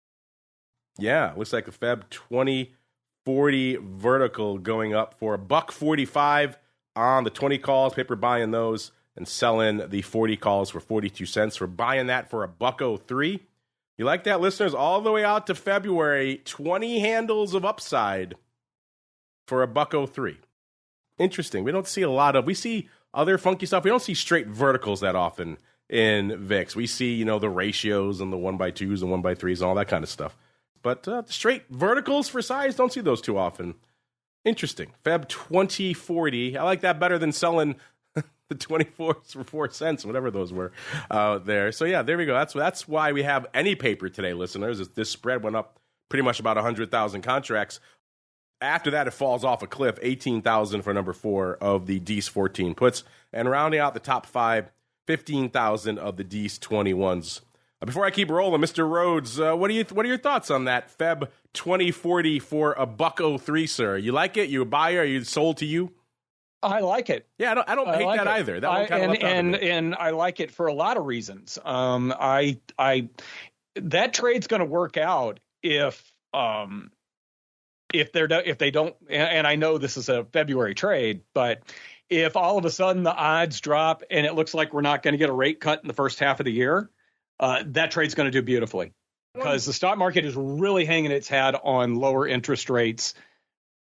Yeah, looks like a Feb 2040 vertical going up for $1.45 on the 20 calls. Paper buying those and selling the 40 calls for 42 cents. We're buying that for $1.03. You like that, listeners? All the way out to February, 20 handles of upside for $1.03. Interesting. We don't see a lot of. We see other funky stuff. We don't see straight verticals that often in VIX. We see, the ratios and the 1x2s and 1x3s and all that kind of stuff. But straight verticals for size, don't see those too often. Interesting. Feb 2040. I like that better than selling the 24s for 4 cents, whatever those were there. So, yeah, there we go. That's why we have any paper today, listeners. This spread went up pretty much about 100,000 contracts. After that, it falls off a cliff, 18,000 for number 4 of the D's 14 puts. And rounding out the top 5, 15,000 of the D's 21s. Before I keep rolling, Mr. Rhoads, what are your thoughts on that Feb 2040 for $1.03, sir? You like it? You a buyer? Are you sold to you? I like it. Yeah, I don't hate that either. That one kind of left out of me. And I like it for a lot of reasons. That trade's going to work out if they don't. And I know this is a February trade, but if all of a sudden the odds drop and it looks like we're not going to get a rate cut in the first half of the year, that trade's going to do beautifully because the stock market is really hanging its hat on lower interest rates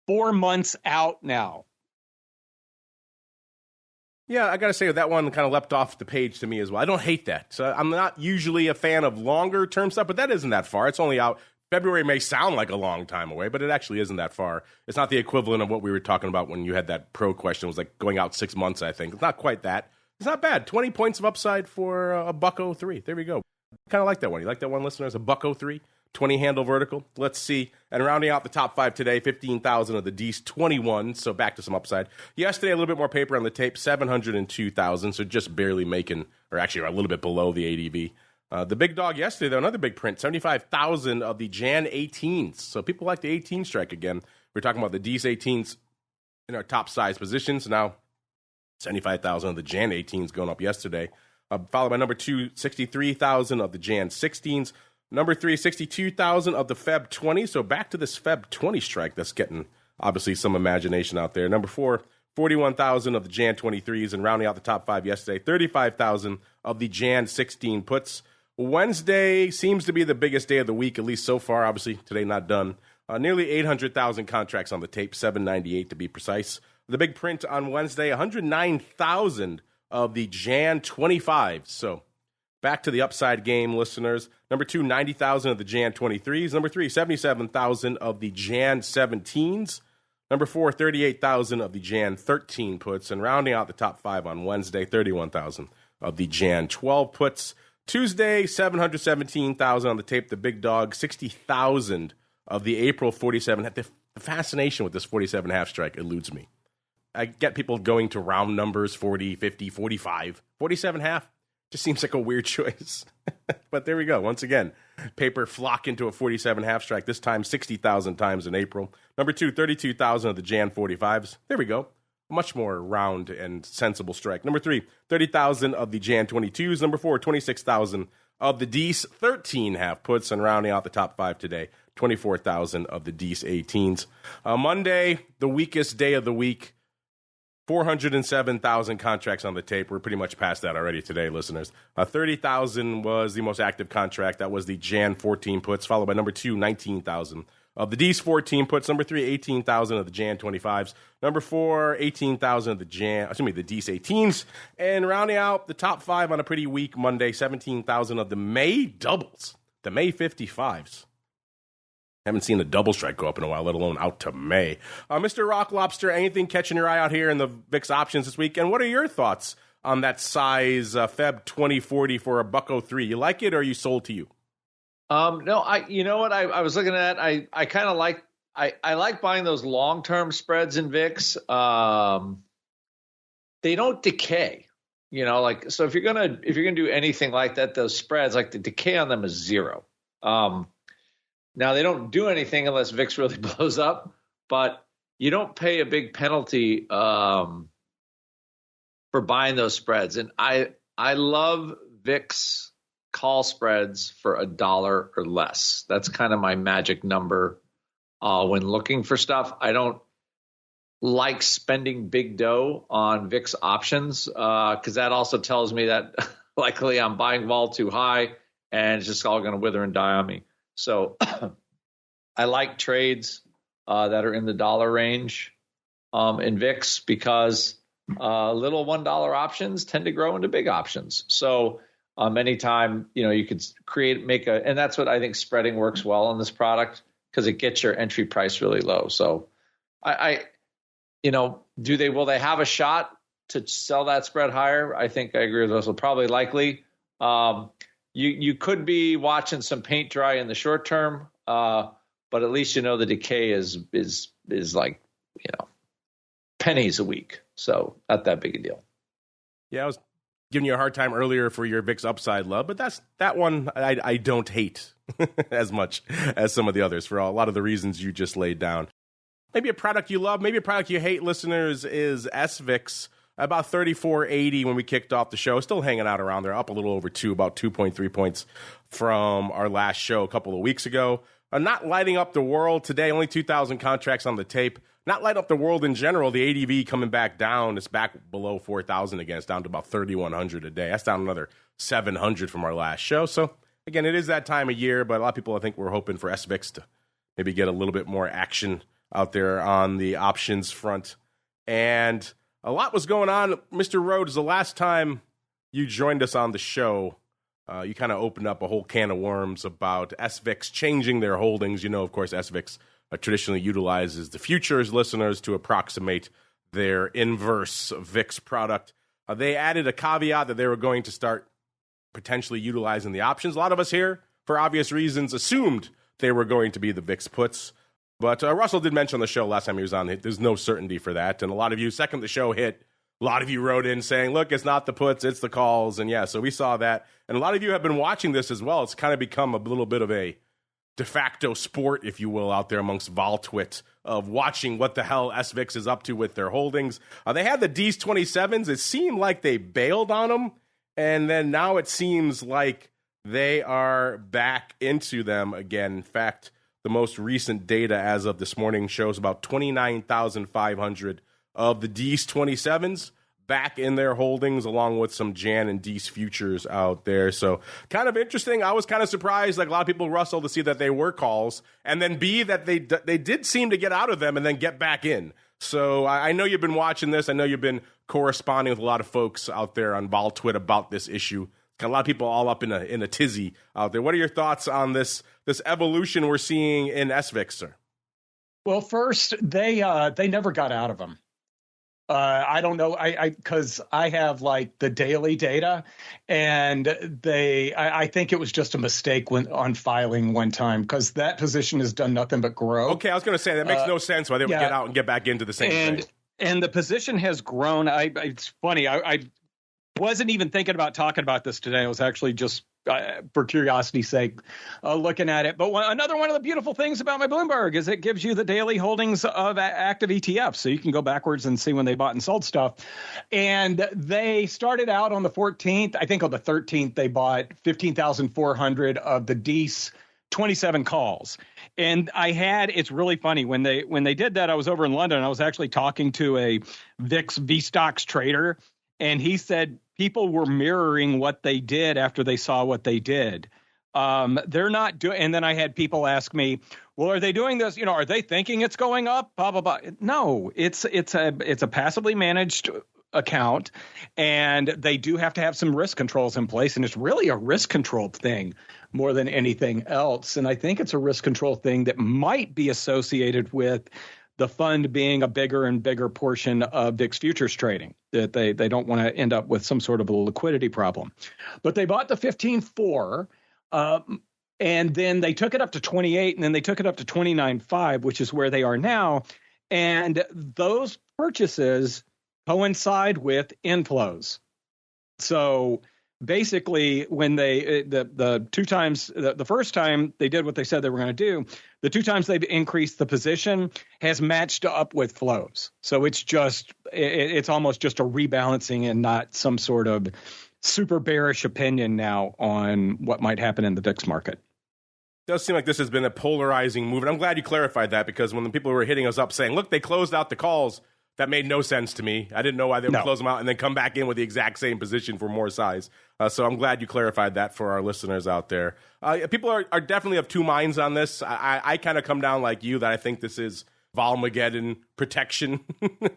4 months out now. Yeah, I got to say that one kind of leapt off the page to me as well. I don't hate that. So I'm not usually a fan of longer term stuff, but that isn't that far. It's only out. February may sound like a long time away, but it actually isn't that far. It's not the equivalent of what we were talking about when you had that pro question. It was like going out 6 months, I think. It's not quite that. It's not bad. 20 points of upside for $1.03. There we go. Kind of like that one. You like that one, listeners? $1.03, 20 handle vertical. Let's see. And rounding out the top 5 today, 15,000 of the D's 21. So back to some upside. Yesterday, a little bit more paper on the tape, 702,000. So just barely making, or actually a little bit below the ADV. The big dog yesterday, though, another big print, 75,000 of the Jan 18s. So people like the 18 strike again. We're talking about the D's 18s in our top size positions. Now, 75,000 of the Jan 18s going up yesterday. Followed by number 2, 63,000 of the Jan 16s. Number 3, 62,000 of the Feb 20. So back to this Feb 20 strike that's getting, obviously, some imagination out there. Number 4, 41,000 of the Jan 23s. And rounding out the top 5 yesterday, 35,000 of the Jan 16 puts. Wednesday seems to be the biggest day of the week, at least so far. Obviously, today not done. Nearly 800,000 contracts on the tape, 798 to be precise. The big print on Wednesday, 109,000 of the Jan 25s. So back to the upside game, listeners. Number 2, 90,000 of the Jan 23s. Number 3, 77,000 of the Jan 17s. Number 4, 38,000 of the Jan 13 puts. And rounding out the top 5 on Wednesday, 31,000 of the Jan 12 puts. Tuesday, 717,000 on the tape. The big dog, 60,000 of the April 47. The fascination with this 47.5 strike eludes me. I get people going to round numbers, 40, 50, 45. 47.5 just seems like a weird choice. But there we go. Once again, paper flock into a 47.5 strike, this time 60,000 times in April. Number 2, 32,000 of the Jan 45s. There we go. Much more round and sensible strike. Number 3, 30,000 of the Jan 22s. Number 4, 26,000 of the D's 13 half puts. And rounding out the top 5 today, 24,000 of the D's 18s. Monday, the weakest day of the week. 407,000 contracts on the tape. We're pretty much past that already today, listeners. 30,000 was the most active contract. That was the Jan 14 puts, followed by number 2, 19,000 of the D's 14 puts. Number 3, 18,000 of the Jan 25s. Number 4, 18,000 of the the D's 18s. And rounding out the top 5 on a pretty weak Monday, 17,000 of the May doubles, the May 55s. Haven't seen a double strike go up in a while, let alone out to May. Mr. Rock Lobster, anything catching your eye out here in the VIX options this week? And what are your thoughts on that size Feb 2040 for $1.03? You like it or are you sold to you? No, you know what I was looking at? I kind of like, I like buying those long-term spreads in VIX. They don't decay, like, so if you're going to do anything like that, those spreads, like the decay on them is 0. Now they don't do anything unless VIX really blows up, but you don't pay a big penalty, for buying those spreads. And I love VIX call spreads for $1 or less. That's kind of my magic number when looking for stuff. I don't like spending big dough on VIX options because that also tells me that likely I'm buying vol too high and it's just all going to wither and die on me. So I like trades that are in the dollar range in VIX because little $1 options tend to grow into big options. So anytime, you could and that's what I think spreading works well on this product because it gets your entry price really low. So will they have a shot to sell that spread higher? I think I agree with those. Probably likely. You could be watching some paint dry in the short term, but at least the decay is like pennies a week, so not that big a deal. Yeah, I was giving you a hard time earlier for your VIX upside love, but that one I don't hate as much as some of the others for a lot of the reasons you just laid down. Maybe a product you love, maybe a product you hate, listeners, is SVIX. About 34.80 when we kicked off the show. Still hanging out around there, up a little over 2, about 2.3 points from our last show a couple of weeks ago. Not lighting up the world today, only 2,000 contracts on the tape. Not lighting up the world in general. The ADV coming back down. It's back below 4,000 again. It's down to about 3,100 a day. That's down another 700 from our last show. So, again, it is that time of year, but a lot of people, I think, were hoping for SVIX to maybe get a little bit more action out there on the options front. And a lot was going on. Mr. Rhoads, the last time you joined us on the show, you kind of opened up a whole can of worms about SVIX changing their holdings. Of course, SVIX traditionally utilizes the futures, listeners, to approximate their inverse VIX product. They added a caveat that they were going to start potentially utilizing the options. A lot of us here, for obvious reasons, assumed they were going to be the VIX puts. But Russell did mention on the show last time he was on, there's no certainty for that. And a lot of you, second the show hit, a lot of you wrote in saying, look, it's not the puts, it's the calls. And yeah, so we saw that. And a lot of you have been watching this as well. It's kind of become a little bit of a de facto sport, if you will, out there amongst VolTwit of watching what the hell SVIX is up to with their holdings. They had the D's 27s. It seemed like they bailed on them. And then now it seems like they are back into them again. In fact, the most recent data as of this morning shows about 29,500 of the D's 27s back in their holdings, along with some Jan and D's futures out there. So kind of interesting. I was kind of surprised, like a lot of people, Russell, to see that they were calls, and then B, that they did seem to get out of them and then get back in. So I know you've been watching this. I know you've been corresponding with a lot of folks out there on VolTwit about this issue. Got a lot of people all up in a tizzy out there. What are your thoughts on this evolution we're seeing in SVIX, sir? Well, first, they never got out of them. I don't know, because I have like the daily data, and I think it was just a mistake on filing one time, because that position has done nothing but grow. Okay, I was going to say that makes no sense why they would get out and get back into the same thing. And the position has grown. It's funny. I wasn't even thinking about talking about this today. I was actually just, for curiosity's sake, looking at it. But another one of the beautiful things about my Bloomberg is it gives you the daily holdings of active ETFs. So you can go backwards and see when they bought and sold stuff. And they started out on the 14th. I think on the 13th, they bought 15,400 of the D's 27 calls. And it's really funny, when they did that, I was over in London. I was actually talking to a VIX V-Stocks trader, and he said people were mirroring what they did after they saw what they did. They're not doing. And then I had people ask me, well, are they doing this? Are they thinking it's going up? Blah, blah, blah. No, it's a passively managed account, and they do have to have some risk controls in place. And it's really a risk controlled thing more than anything else. And I think it's a risk control thing that might be associated with the fund being a bigger and bigger portion of VIX futures trading, that they don't want to end up with some sort of a liquidity problem. But they bought the 15.4, And then they took it up to 28, and then they took it up to 29.5, which is where they are now. And those purchases coincide with inflows. So basically, when the two times, the first time they did what they said they were going to do, the two times they've increased the position has matched up with flows. So it's almost just a rebalancing and not some sort of super bearish opinion now on what might happen in the VIX market. It does seem like this has been a polarizing move, and I'm glad you clarified that, because when the people were hitting us up saying, look, they closed out the calls, that made no sense to me. I didn't know why they would close them out and then come back in with the exact same position for more size. So I'm glad you clarified that for our listeners out there. People are definitely of two minds on this. I kind of come down like you, that I think this is Volmageddon protection,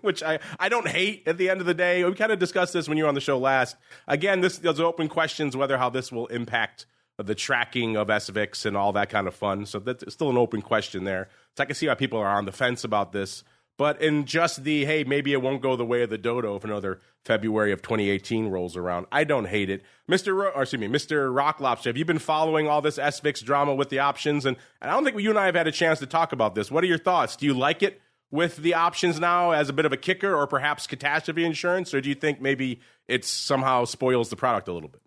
which I don't hate at the end of the day. We kind of discussed this when you were on the show last. Again, there's open questions whether how this will impact the tracking of SVIX and all that kind of fun. So that's still an open question there. So I can see why people are on the fence about this. But in just hey, maybe it won't go the way of the dodo if another February of 2018 rolls around, I don't hate it. Mr. Rock Lobster, have you been following all this SVIX drama with the options? And I don't think you and I have had a chance to talk about this. What are your thoughts? Do you like it with the options now as a bit of a kicker or perhaps catastrophe insurance? Or do you think maybe it somehow spoils the product a little bit?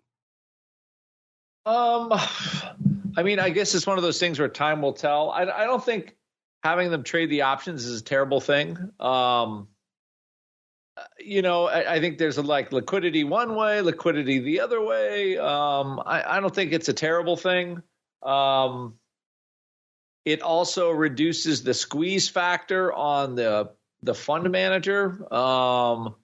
I mean, I guess it's one of those things where time will tell. I don't think having them trade the options is a terrible thing. I think there's liquidity one way, liquidity the other way. I don't think it's a terrible thing. It also reduces the squeeze factor on the fund manager.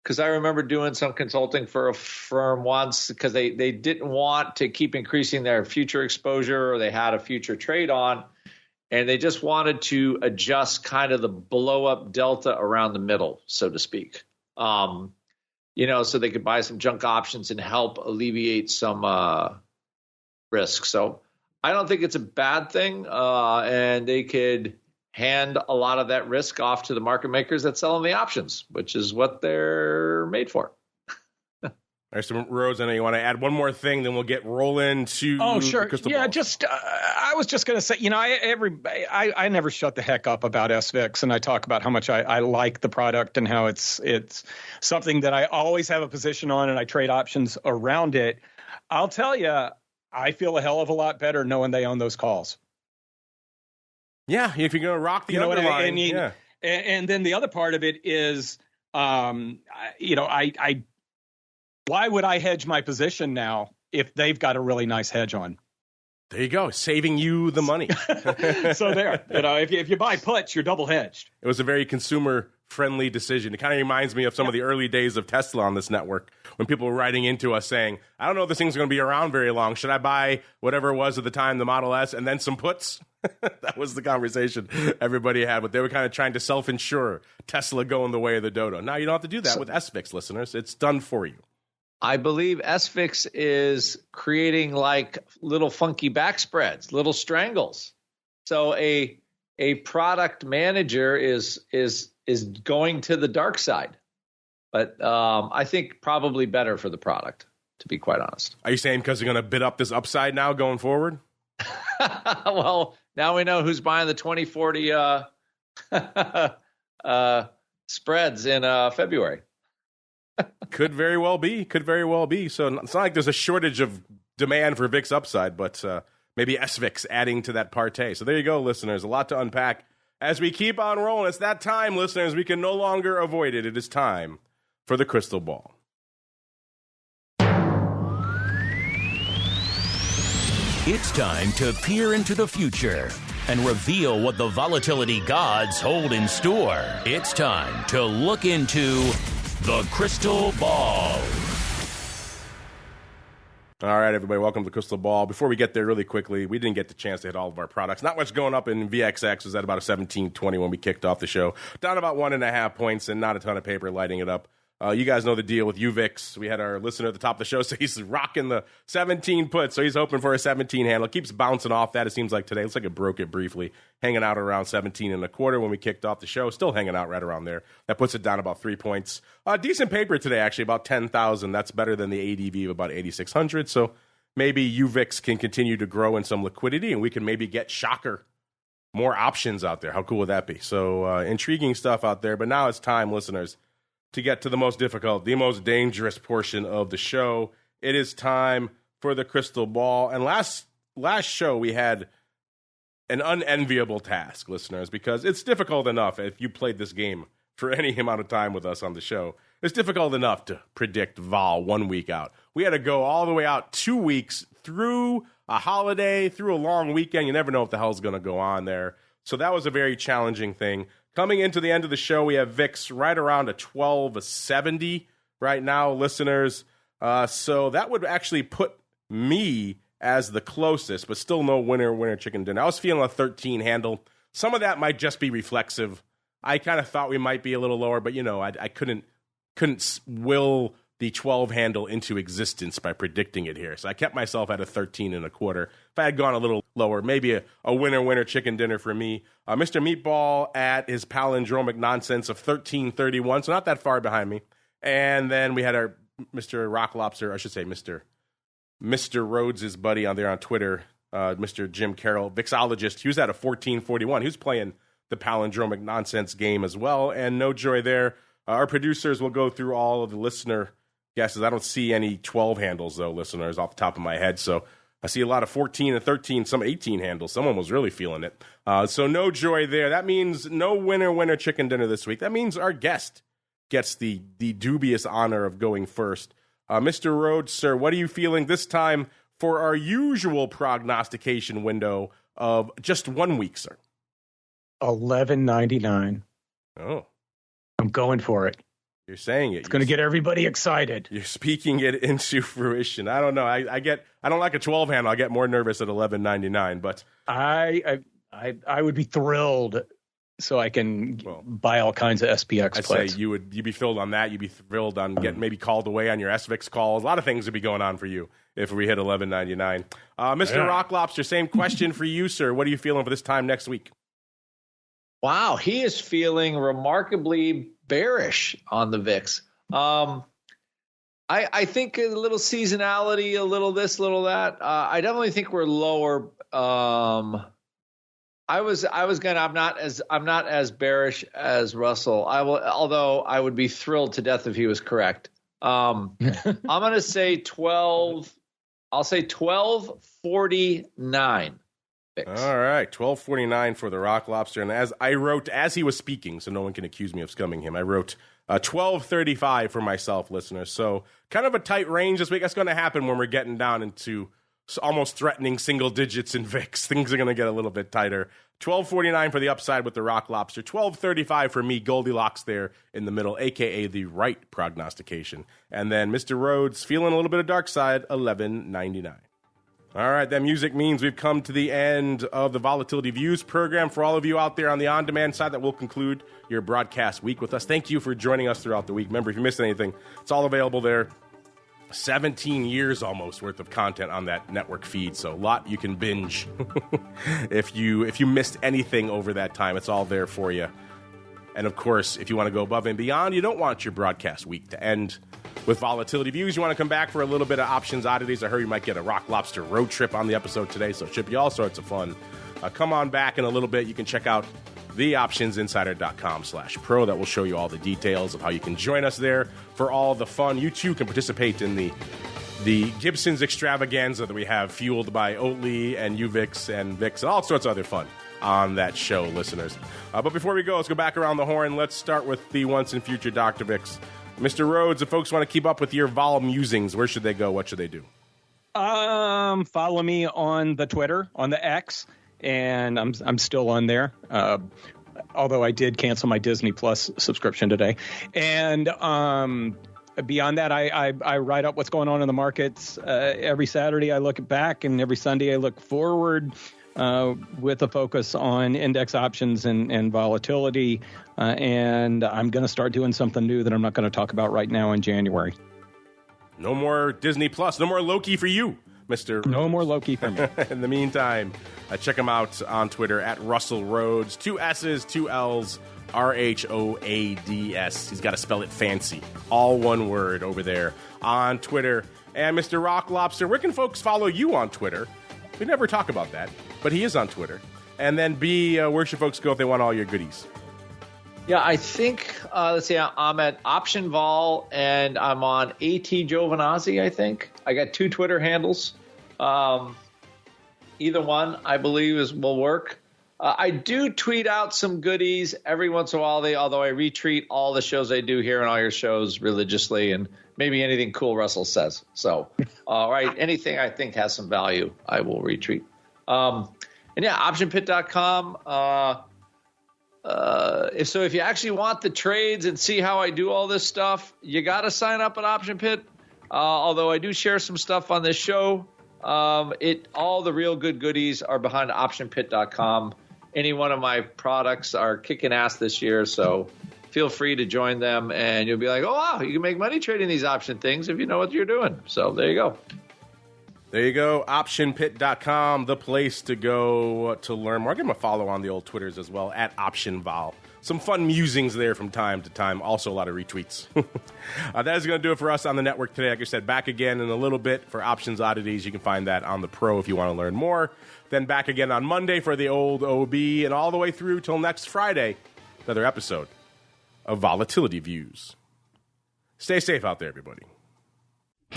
Because I remember doing some consulting for a firm once because they didn't want to keep increasing their future exposure, or they had a future trade on. And they just wanted to adjust kind of the blow up delta around the middle, so to speak. So they could buy some junk options and help alleviate some risk. So I don't think it's a bad thing. And they could hand a lot of that risk off to the market makers that sell them the options, which is what they're made for. All right, so Rhoads, I know you want to add one more thing, then we'll get rolling to sure. Crystal Yeah, Ball. I was just going to say, I never shut the heck up about SVIX, and I talk about how much I like the product and how it's something that I always have a position on, and I trade options around it. I'll tell you, I feel a hell of a lot better knowing they own those calls. Yeah, if you're going to rock the underlying, yeah. And then the other part of it is, why would I hedge my position now if they've got a really nice hedge on? There you go, saving you the money. So there, if you buy puts, you're double hedged. It was a very consumer-friendly decision. It kind of reminds me of some of the early days of Tesla on this network, when people were writing into us saying, I don't know if this thing's going to be around very long. Should I buy whatever it was at the time, the Model S, and then some puts? That was the conversation everybody had, but they were kind of trying to self-insure Tesla going the way of the dodo. Now you don't have to do that with SVIX, listeners. It's done for you. I believe SVIX is creating like little funky back spreads, little strangles. So a product manager is going to the dark side, but I think probably better for the product, to be quite honest. Are you saying because they're going to bid up this upside now going forward? Well, now we know who's buying the 2040 spreads in February. Could very well be. So it's not like there's a shortage of demand for VIX upside, but maybe SVIX adding to that partay. So there you go, listeners. A lot to unpack. As we keep on rolling, it's that time, listeners. We can no longer avoid it. It is time for the crystal ball. It's time to peer into the future and reveal what the volatility gods hold in store. It's time to look into the crystal ball. All right, everybody, welcome to the crystal ball. Before we get there really quickly, we didn't get the chance to hit all of our products. Not much going up in VXX. It was at about a 1720 when we kicked off the show. Down about 1.5 points and not a ton of paper lighting it up. You guys know the deal with UVIX. We had our listener at the top of the show, so he's rocking the 17 put, so he's hoping for a 17 handle. It keeps bouncing off that, it seems like today. Looks like it broke it briefly, hanging out around 17.25 when we kicked off the show. Still hanging out right around there. That puts it down about 3 points. Decent paper today, actually, about 10,000. That's better than the ADV of about 8,600, so maybe UVIX can continue to grow in some liquidity, and we can maybe get shocker more options out there. How cool would that be? So intriguing stuff out there. But now it's time, listeners, to get to the most difficult, the most dangerous portion of the show. It is time for the crystal ball. And last show we had an unenviable task, listeners, because it's difficult enough if you played this game for any amount of time with us on the show. It's difficult enough to predict vol 1 week out. We had to go all the way out 2 weeks through a holiday, through a long weekend. You never know what the hell's going to go on there. So that was a very challenging thing. Coming into the end of the show, we have VIX right around a 1270 right now, listeners. So that would actually put me as the closest, but still no winner chicken dinner. I was feeling a 13 handle. Some of that might just be reflexive. I kind of thought we might be a little lower, but I couldn't will the 12 handle into existence by predicting it here. So I kept myself at a 13 and a quarter. If I had gone a little lower, maybe a winner chicken dinner for me. Mr. Meatball at his palindromic nonsense of 1331, so not that far behind me. And then we had our Mr. Rock Lobster, I should say Mr. Rhoads' buddy on there on Twitter, Mr. Jim Carroll, Vixologist. He was at a 1441. He was playing the palindromic nonsense game as well, and no joy there. Our producers will go through all of the listener guesses. I don't see any 12 handles, though, listeners, off the top of my head. So I see a lot of 14 and 13, some 18 handles. Someone was really feeling it. So no joy there. That means no winner chicken dinner this week. That means our guest gets the dubious honor of going first. Mr. Rhoads, sir, what are you feeling this time for our usual prognostication window of just 1 week, sir? 11.99. Oh. I'm going for it. You're saying it. It's going to get everybody excited. You're speaking it into fruition. I don't know. I don't like a 12 handle. I get more nervous at 11.99, but I would be thrilled so I can buy all kinds of SPX I'd plays. say you'd be thrilled on that. You'd be thrilled on getting maybe called away on your SVIX calls. A lot of things would be going on for you if we hit 11.99. Mr. Rock Lobster, same question for you, sir. What are you feeling for this time next week? Wow, he is feeling remarkably bearish on the VIX. I think a little seasonality, a little this, a little that. I definitely think we're lower. I'm not as bearish as Russell. Although I would be thrilled to death if he was correct. I'm going to say 12. I'll say 12.49. All right, 12.49 for the Rock Lobster. And as I wrote, as he was speaking, so no one can accuse me of scumming him, I wrote 12.35 for myself, listeners. So kind of a tight range this week. That's going to happen when we're getting down into almost threatening single digits in VIX. Things are going to get a little bit tighter. 12.49 for the upside with the Rock Lobster. 12.35 for me, Goldilocks there in the middle, a.k.a. the right prognostication. And then Mr. Rhoads feeling a little bit of dark side, 11.99. All right, that music means we've come to the end of the Volatility Views program. For all of you out there on the on-demand side, that will conclude your broadcast week with us. Thank you for joining us throughout the week. Remember, if you missed anything, it's all available there. 17 years almost worth of content on that network feed, so a lot you can binge. If you missed anything over that time, it's all there for you. And of course, if you want to go above and beyond, you don't want your broadcast week to end with Volatility Views. You want to come back for a little bit of options oddities. I heard you might get a Rock Lobster road trip on the episode today, so it should be all sorts of fun. Come on back in a little bit. You can check out theoptionsinsider.com/pro. That will show you all the details of how you can join us there for all the fun. You too can participate in the Gibson's extravaganza that we have, fueled by Oatly and UVIX and VIX and all sorts of other fun on that show, listeners. But before we go, let's go back around the horn. Let's start with the once and future Dr. VIX. Mr. Rhoads, if folks want to keep up with your vol musings, where should they go? What should they do? Follow me on the Twitter, on the X, and I'm still on there. Although I did cancel my Disney Plus subscription today. And beyond that, I write up what's going on in the markets. Every Saturday I look back, and every Sunday I look forward with a focus on index options and volatility. And I'm going to start doing something new that I'm not going to talk about right now in January. No more Disney Plus. No more Loki for you, Mr. No more Loki for me. In the meantime, check him out on Twitter at Russell Rhoads. 2 S's, 2 L's, Rhoads. He's got to spell it fancy. All one word over there on Twitter. And Mr. Rock Lobster, where can folks follow you on Twitter? We never talk about that, but he is on Twitter. And then B, where should folks go if they want all your goodies? Yeah, I think, let's see, I'm at Option Vol, and I'm on AT Giovinazzi, I think. I got 2 Twitter handles. Either one, I believe, will work. I do tweet out some goodies every once in a while, although I retweet all the shows I do here and all your shows religiously, and maybe anything cool Russell says. So, all right, anything I think has some value, I will retweet. And yeah, optionpit.com. If you actually want the trades and see how I do all this stuff, you got to sign up at Option Pit. Although I do share some stuff on this show, all the real good goodies are behind optionpit.com. Any one of my products are kicking ass this year, so feel free to join them, and you'll be like, oh, wow, you can make money trading these option things if you know what you're doing. So there you go. There you go, optionpit.com, the place to go to learn more. Give them a follow on the old Twitters as well, at OptionVol. Some fun musings there from time to time. Also a lot of retweets. That is going to do it for us on the network today. Like I said, back again in a little bit for Options Oddities. You can find that on the Pro if you want to learn more. Then back again on Monday for the old OB, and all the way through till next Friday, another episode of Volatility Views. Stay safe out there, everybody.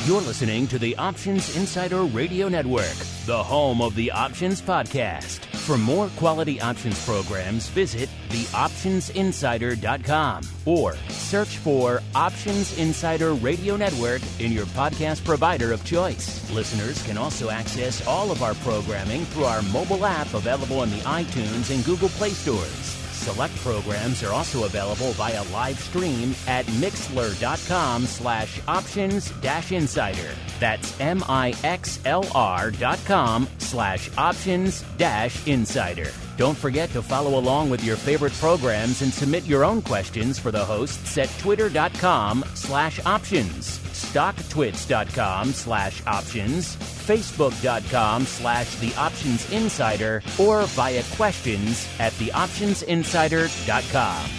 You're listening to the Options Insider Radio Network, the home of the Options Podcast. For more quality options programs, visit theoptionsinsider.com or search for Options Insider Radio Network in your podcast provider of choice. Listeners can also access all of our programming through our mobile app available in the iTunes and Google Play stores. Select programs are also available via live stream at mixlr.com/options-insider. That's mixlr.com/options-insider. Don't forget to follow along with your favorite programs and submit your own questions for the hosts at twitter.com/options, stocktwits.com/options, facebook.com/theoptionsinsider, or via questions at theoptionsinsider.com.